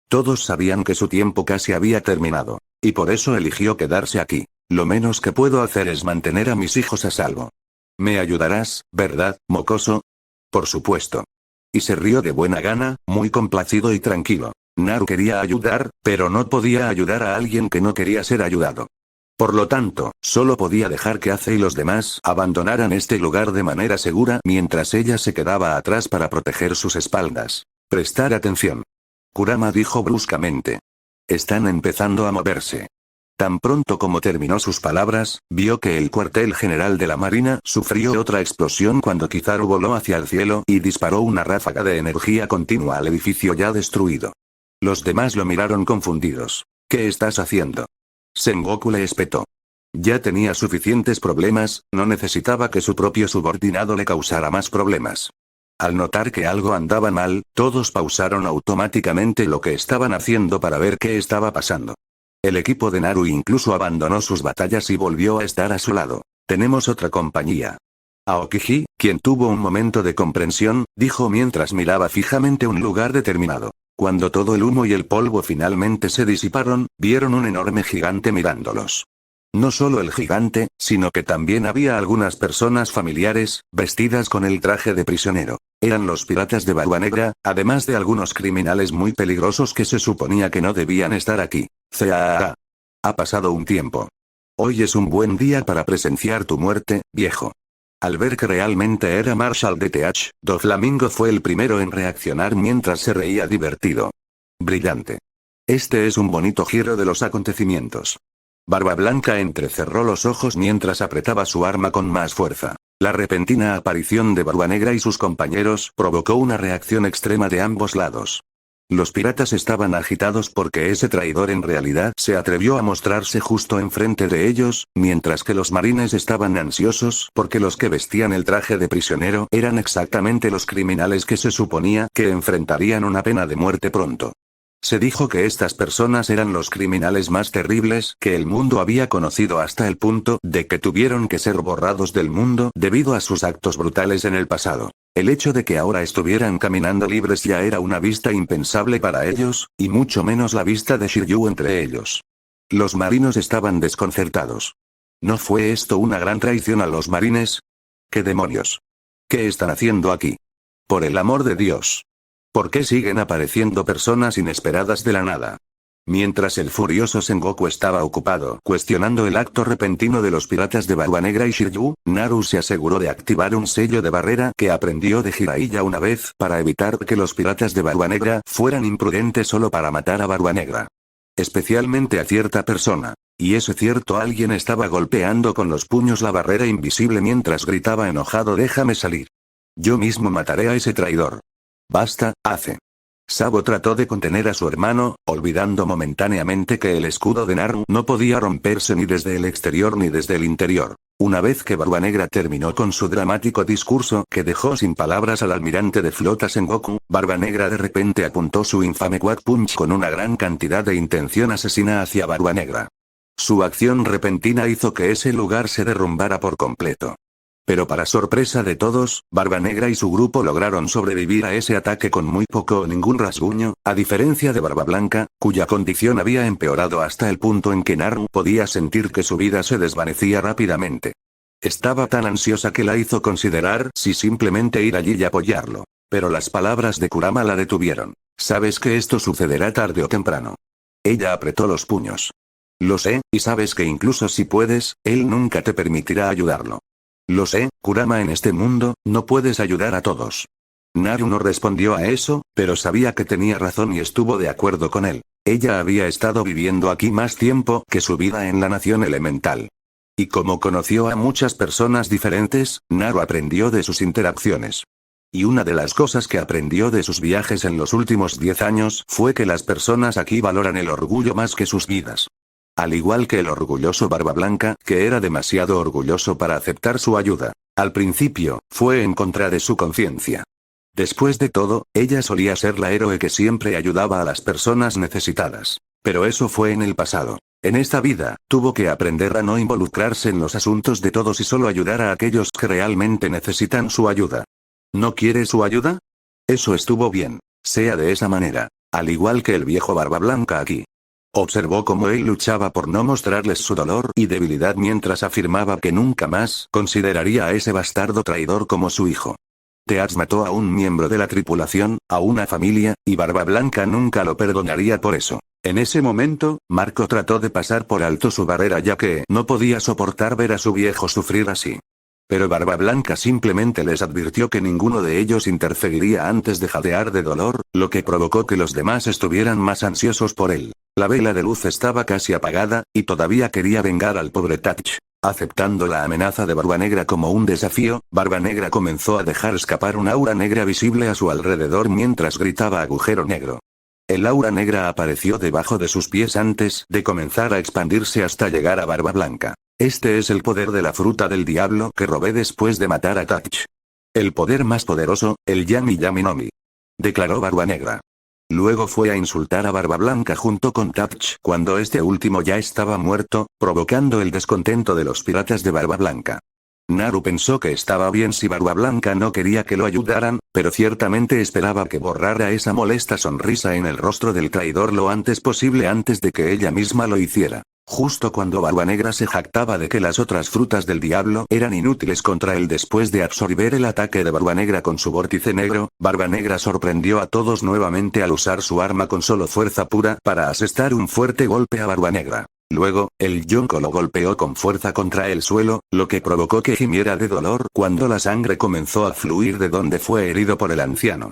Todos sabían que su tiempo casi había terminado. Y por eso eligió quedarse aquí. Lo menos que puedo hacer es mantener a mis hijos a salvo. ¿Me ayudarás, verdad, mocoso? Por supuesto. Y se rió de buena gana, muy complacido y tranquilo. Naru quería ayudar, pero no podía ayudar a alguien que no quería ser ayudado. Por lo tanto, solo podía dejar que Ace y los demás abandonaran este lugar de manera segura mientras ella se quedaba atrás para proteger sus espaldas. Prestar atención. Kurama dijo bruscamente. Están empezando a moverse. Tan pronto como terminó sus palabras, vio que el cuartel general de la marina sufrió otra explosión cuando Kizaru voló hacia el cielo y disparó una ráfaga de energía continua al edificio ya destruido. Los demás lo miraron confundidos. ¿Qué estás haciendo? Sengoku le espetó. Ya tenía suficientes problemas, no necesitaba que su propio subordinado le causara más problemas. Al notar que algo andaba mal, todos pausaron automáticamente lo que estaban haciendo para ver qué estaba pasando. El equipo de Naru incluso abandonó sus batallas y volvió a estar a su lado. Tenemos otra compañía. Aokiji, quien tuvo un momento de comprensión, dijo mientras miraba fijamente un lugar determinado. Cuando todo el humo y el polvo finalmente se disiparon, vieron un enorme gigante mirándolos. No solo el gigante, sino que también había algunas personas familiares, vestidas con el traje de prisionero. Eran los piratas de Barba Negra, además de algunos criminales muy peligrosos que se suponía que no debían estar aquí. Ha pasado un tiempo. Hoy es un buen día para presenciar tu muerte, viejo. Al ver que realmente era Marshall DTH, Doflamingo fue el primero en reaccionar mientras se reía divertido. Brillante. Este es un bonito giro de los acontecimientos. Barba Blanca entrecerró los ojos mientras apretaba su arma con más fuerza. La repentina aparición de Barba Negra y sus compañeros provocó una reacción extrema de ambos lados. Los piratas estaban agitados porque ese traidor en realidad se atrevió a mostrarse justo enfrente de ellos, mientras que los marines estaban ansiosos porque los que vestían el traje de prisionero eran exactamente los criminales que se suponía que enfrentarían una pena de muerte pronto. Se dijo que estas personas eran los criminales más terribles que el mundo había conocido hasta el punto de que tuvieron que ser borrados del mundo debido a sus actos brutales en el pasado. El hecho de que ahora estuvieran caminando libres ya era una vista impensable para ellos, y mucho menos la vista de Shiryu entre ellos. Los marinos estaban desconcertados. ¿No fue esto una gran traición a los marines? ¿Qué demonios? ¿Qué están haciendo aquí? Por el amor de Dios. ¿Por qué siguen apareciendo personas inesperadas de la nada? Mientras el furioso Sengoku estaba ocupado cuestionando el acto repentino de los piratas de Barba Negra y Shiryu, Naru se aseguró de activar un sello de barrera que aprendió de Jiraiya una vez para evitar que los piratas de Barba Negra fueran imprudentes solo para matar a Barba Negra. Especialmente a cierta persona. Y ese cierto alguien estaba golpeando con los puños la barrera invisible mientras gritaba enojado: «Déjame salir. Yo mismo mataré a ese traidor». «Basta, hace». Sabo trató de contener a su hermano, olvidando momentáneamente que el escudo de Naru no podía romperse ni desde el exterior ni desde el interior. Una vez que Barba Negra terminó con su dramático discurso que dejó sin palabras al almirante de flota Sengoku, Barba Negra de repente apuntó su infame Quad Punch con una gran cantidad de intención asesina hacia Barba Negra. Su acción repentina hizo que ese lugar se derrumbara por completo. Pero para sorpresa de todos, Barba Negra y su grupo lograron sobrevivir a ese ataque con muy poco o ningún rasguño, a diferencia de Barba Blanca, cuya condición había empeorado hasta el punto en que Naru podía sentir que su vida se desvanecía rápidamente. Estaba tan ansiosa que la hizo considerar si simplemente ir allí y apoyarlo. Pero las palabras de Kurama la detuvieron. «Sabes que esto sucederá tarde o temprano». Ella apretó los puños. «Lo sé, y sabes que incluso si puedes, él nunca te permitirá ayudarlo». «Lo sé, Kurama, en este mundo, no puedes ayudar a todos». Naru no respondió a eso, pero sabía que tenía razón y estuvo de acuerdo con él. Ella había estado viviendo aquí más tiempo que su vida en la nación elemental. Y como conoció a muchas personas diferentes, Naru aprendió de sus interacciones. Y una de las cosas que aprendió de sus viajes en los últimos 10 años fue que las personas aquí valoran el orgullo más que sus vidas. Al igual que el orgulloso Barba Blanca, que era demasiado orgulloso para aceptar su ayuda. Al principio, fue en contra de su conciencia. Después de todo, ella solía ser la héroe que siempre ayudaba a las personas necesitadas. Pero eso fue en el pasado. En esta vida, tuvo que aprender a no involucrarse en los asuntos de todos y solo ayudar a aquellos que realmente necesitan su ayuda. ¿No quiere su ayuda? Eso estuvo bien. Sea de esa manera. Al igual que el viejo Barba Blanca aquí. Observó cómo él luchaba por no mostrarles su dolor y debilidad mientras afirmaba que nunca más consideraría a ese bastardo traidor como su hijo. Teats mató a un miembro de la tripulación, a una familia, y Barba Blanca nunca lo perdonaría por eso. En ese momento, Marco trató de pasar por alto su barrera ya que no podía soportar ver a su viejo sufrir así. Pero Barba Blanca simplemente les advirtió que ninguno de ellos interferiría antes de jadear de dolor, lo que provocó que los demás estuvieran más ansiosos por él. La vela de luz estaba casi apagada, y todavía quería vengar al pobre Touch. Aceptando la amenaza de Barba Negra como un desafío, Barba Negra comenzó a dejar escapar una aura negra visible a su alrededor mientras gritaba agujero negro. El aura negra apareció debajo de sus pies antes de comenzar a expandirse hasta llegar a Barba Blanca. Este es el poder de la fruta del diablo que robé después de matar a Touch. El poder más poderoso, el Yami Yami no Mi. Declaró Barba Negra. Luego fue a insultar a Barba Blanca junto con Touch cuando este último ya estaba muerto, provocando el descontento de los piratas de Barba Blanca. Naru pensó que estaba bien si Barba Blanca no quería que lo ayudaran, pero ciertamente esperaba que borrara esa molesta sonrisa en el rostro del traidor lo antes posible antes de que ella misma lo hiciera. Justo cuando Barba Negra se jactaba de que las otras frutas del diablo eran inútiles contra él después de absorber el ataque de Barba Negra con su vórtice negro, Barba Negra sorprendió a todos nuevamente al usar su arma con solo fuerza pura para asestar un fuerte golpe a Barba Negra. Luego, el Yonko lo golpeó con fuerza contra el suelo, lo que provocó que gimiera de dolor cuando la sangre comenzó a fluir de donde fue herido por el anciano.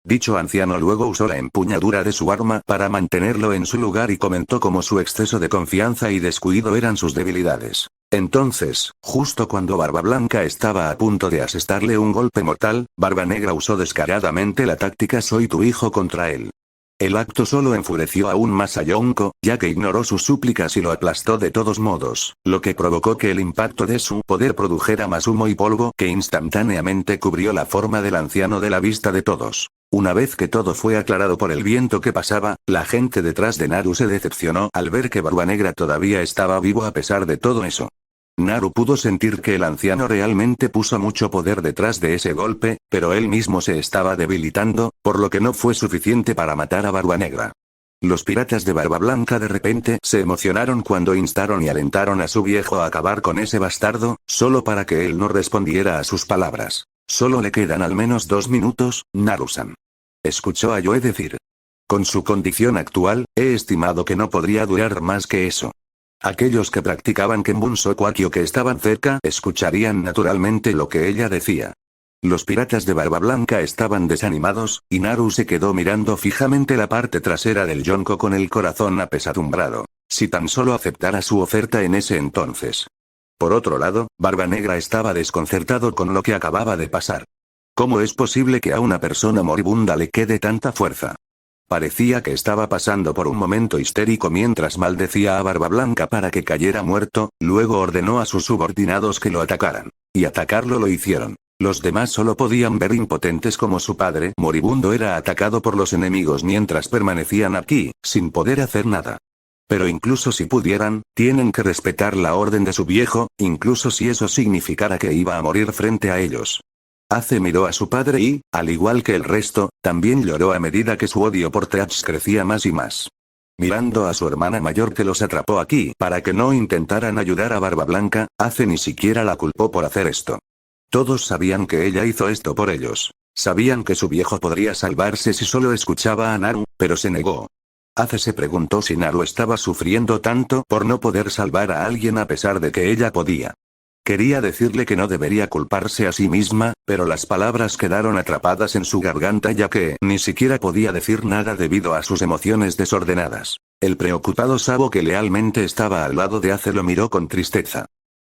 Dicho anciano luego usó la empuñadura de su arma para mantenerlo en su lugar y comentó cómo su exceso de confianza y descuido eran sus debilidades. Entonces, justo cuando Barba Blanca estaba a punto de asestarle un golpe mortal, Barba Negra usó descaradamente la táctica soy tu hijo contra él. El acto solo enfureció aún más a Yonko, ya que ignoró sus súplicas y lo aplastó de todos modos, lo que provocó que el impacto de su poder produjera más humo y polvo que instantáneamente cubrió la forma del anciano de la vista de todos. Una vez que todo fue aclarado por el viento que pasaba, la gente detrás de Naru se decepcionó al ver que Barbanegra todavía estaba vivo a pesar de todo eso. Naru pudo sentir que el anciano realmente puso mucho poder detrás de ese golpe, pero él mismo se estaba debilitando, por lo que no fue suficiente para matar a Barbanegra. Los piratas de Barba Blanca de repente se emocionaron cuando instaron y alentaron a su viejo a acabar con ese bastardo, solo para que él no respondiera a sus palabras. Solo le quedan al menos 2 minutos, Naru-san. Escuchó a Yoe decir. Con su condición actual, he estimado que no podría durar más que eso. Aquellos que practicaban Kenbunso Kwakyo que estaban cerca escucharían naturalmente lo que ella decía. Los piratas de Barba Blanca estaban desanimados, y Naru se quedó mirando fijamente la parte trasera del Yonko con el corazón apesadumbrado. Si tan solo aceptara su oferta en ese entonces. Por otro lado, Barbanegra estaba desconcertado con lo que acababa de pasar. ¿Cómo es posible que a una persona moribunda le quede tanta fuerza? Parecía que estaba pasando por un momento histérico mientras maldecía a Barba Blanca para que cayera muerto, luego ordenó a sus subordinados que lo atacaran. Y atacarlo lo hicieron. Los demás solo podían ver impotentes como su padre moribundo era atacado por los enemigos mientras permanecían aquí, sin poder hacer nada. Pero incluso si pudieran, tienen que respetar la orden de su viejo, incluso si eso significara que iba a morir frente a ellos. Ace miró a su padre y, al igual que el resto, también lloró a medida que su odio por Teach crecía más y más. Mirando a su hermana mayor que los atrapó aquí para que no intentaran ayudar a Barba Blanca, Ace ni siquiera la culpó por hacer esto. Todos sabían que ella hizo esto por ellos. Sabían que su viejo podría salvarse si solo escuchaba a Naru, pero se negó. Ace se preguntó si Naru estaba sufriendo tanto por no poder salvar a alguien a pesar de que ella podía. Quería decirle que no debería culparse a sí misma, pero las palabras quedaron atrapadas en su garganta ya que ni siquiera podía decir nada debido a sus emociones desordenadas. El preocupado Sabo que lealmente estaba al lado de Ace lo miró con tristeza.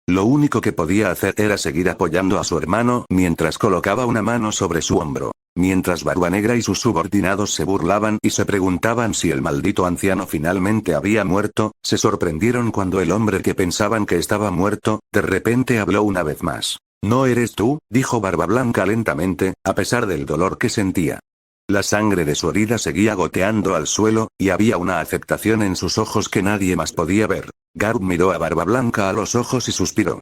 Lo único que podía hacer era seguir apoyando a su hermano mientras colocaba una mano sobre su hombro. Mientras Barbanegra y sus subordinados se burlaban y se preguntaban si el maldito anciano finalmente había muerto, se sorprendieron cuando el hombre que pensaban que estaba muerto, de repente habló una vez más. «¿No eres tú?», dijo Barba Blanca lentamente, a pesar del dolor que sentía. La sangre de su herida seguía goteando al suelo, y había una aceptación en sus ojos que nadie más podía ver. Garp miró a Barba Blanca a los ojos y suspiró.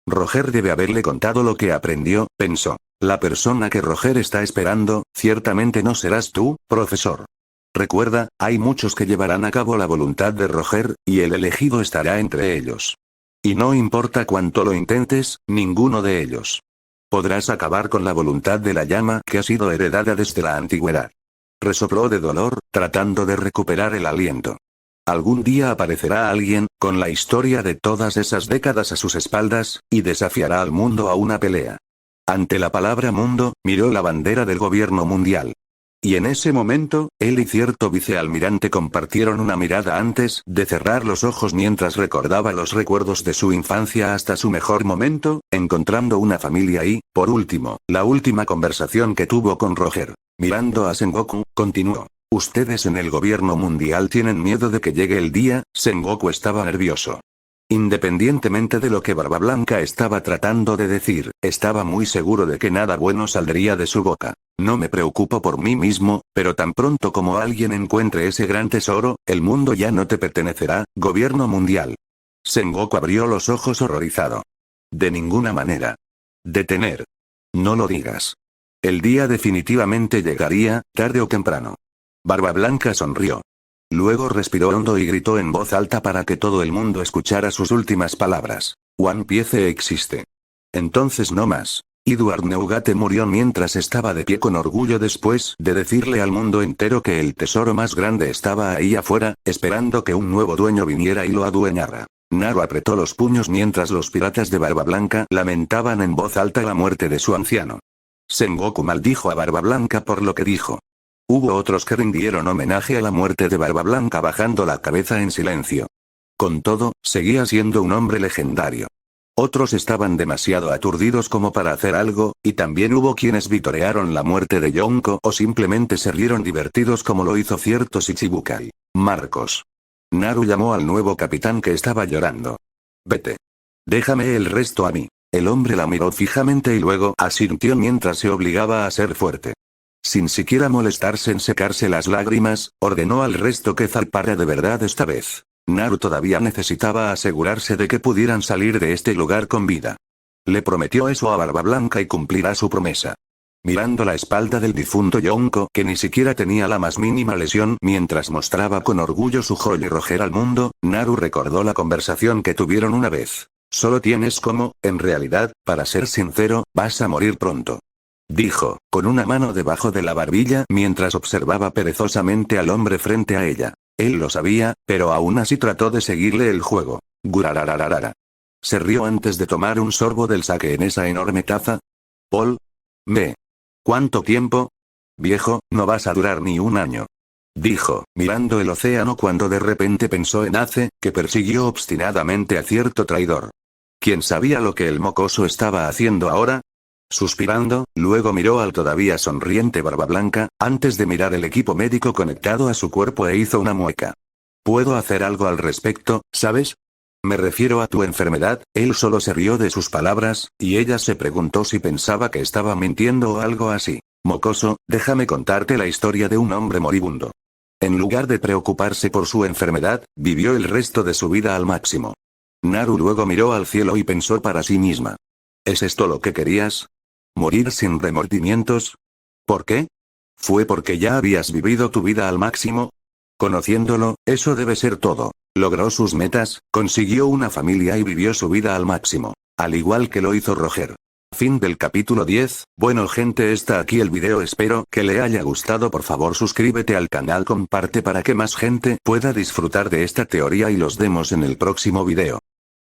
Roger debe haberle contado lo que aprendió, pensó. La persona que Roger está esperando, ciertamente no serás tú, profesor. Recuerda, hay muchos que llevarán a cabo la voluntad de Roger, y el elegido estará entre ellos. Y no importa cuánto lo intentes, ninguno de ellos podrás acabar con la voluntad de la llama que ha sido heredada desde la antigüedad. Resopló de dolor, tratando de recuperar el aliento. Algún día aparecerá alguien, con la historia de todas esas décadas a sus espaldas, y desafiará al mundo a una pelea. Ante la palabra mundo, miró la bandera del gobierno mundial. Y en ese momento, él y cierto vicealmirante compartieron una mirada antes de cerrar los ojos mientras recordaba los recuerdos de su infancia hasta su mejor momento, encontrando una familia y, por último, la última conversación que tuvo con Roger. Mirando a Sengoku, continuó. Ustedes en el gobierno mundial tienen miedo de que llegue el día, Sengoku estaba nervioso. Independientemente de lo que Barba Blanca estaba tratando de decir, estaba muy seguro de que nada bueno saldría de su boca. No me preocupo por mí mismo, pero tan pronto como alguien encuentre ese gran tesoro, el mundo ya no te pertenecerá, gobierno mundial. Sengoku abrió los ojos horrorizado. De ninguna manera. Detener. No lo digas. El día definitivamente llegaría, tarde o temprano. Barba Blanca sonrió. Luego respiró hondo y gritó en voz alta para que todo el mundo escuchara sus últimas palabras. One Piece existe. Entonces no más. Edward Neugate murió mientras estaba de pie con orgullo después de decirle al mundo entero que el tesoro más grande estaba ahí afuera, esperando que un nuevo dueño viniera y lo adueñara. Naru apretó los puños mientras los piratas de Barba Blanca lamentaban en voz alta la muerte de su anciano. Sengoku maldijo a Barba Blanca por lo que dijo. Hubo otros que rindieron homenaje a la muerte de Barba Blanca bajando la cabeza en silencio. Con todo, seguía siendo un hombre legendario. Otros estaban demasiado aturdidos como para hacer algo, y también hubo quienes vitorearon la muerte de Yonko o simplemente se rieron divertidos como lo hizo cierto Shichibukai. Marcos. Naru llamó al nuevo capitán que estaba llorando. Vete. Déjame el resto a mí. El hombre la miró fijamente y luego asintió mientras se obligaba a ser fuerte. Sin siquiera molestarse en secarse las lágrimas, ordenó al resto que zarpara de verdad esta vez. Naru todavía necesitaba asegurarse de que pudieran salir de este lugar con vida. Le prometió eso a Barba Blanca y cumplirá su promesa. Mirando la espalda del difunto Yonko, que ni siquiera tenía la más mínima lesión mientras mostraba con orgullo su Holy Roger al mundo, Naru recordó la conversación que tuvieron una vez. Solo tienes como, en realidad, para ser sincero, vas a morir pronto. Dijo, con una mano debajo de la barbilla mientras observaba perezosamente al hombre frente a ella. Él lo sabía, pero aún así trató de seguirle el juego. Gurarararara. Se rió antes de tomar un sorbo del sake en esa enorme taza. Paul. ¿Cuánto tiempo? Viejo, no vas a durar ni un año. Dijo, mirando el océano cuando de repente pensó en Ace, que persiguió obstinadamente a cierto traidor. ¿Quién sabía lo que el mocoso estaba haciendo ahora? Suspirando, luego miró al todavía sonriente Barba Blanca, antes de mirar el equipo médico conectado a su cuerpo e hizo una mueca. ¿Puedo hacer algo al respecto, sabes? Me refiero a tu enfermedad. Él solo se rió de sus palabras, y ella se preguntó si pensaba que estaba mintiendo o algo así. Mocoso, déjame contarte la historia de un hombre moribundo. En lugar de preocuparse por su enfermedad, vivió el resto de su vida al máximo. Naru luego miró al cielo y pensó para sí misma. ¿Es esto lo que querías? ¿Morir sin remordimientos? ¿Por qué? ¿Fue porque ya habías vivido tu vida al máximo? Conociéndolo, eso debe ser todo. Logró sus metas, consiguió una familia y vivió su vida al máximo. Al igual que lo hizo Roger. Fin del capítulo 10. Bueno gente, está aquí el video, espero que le haya gustado. Por favor suscríbete al canal, comparte para que más gente pueda disfrutar de esta teoría y los vemos en el próximo video.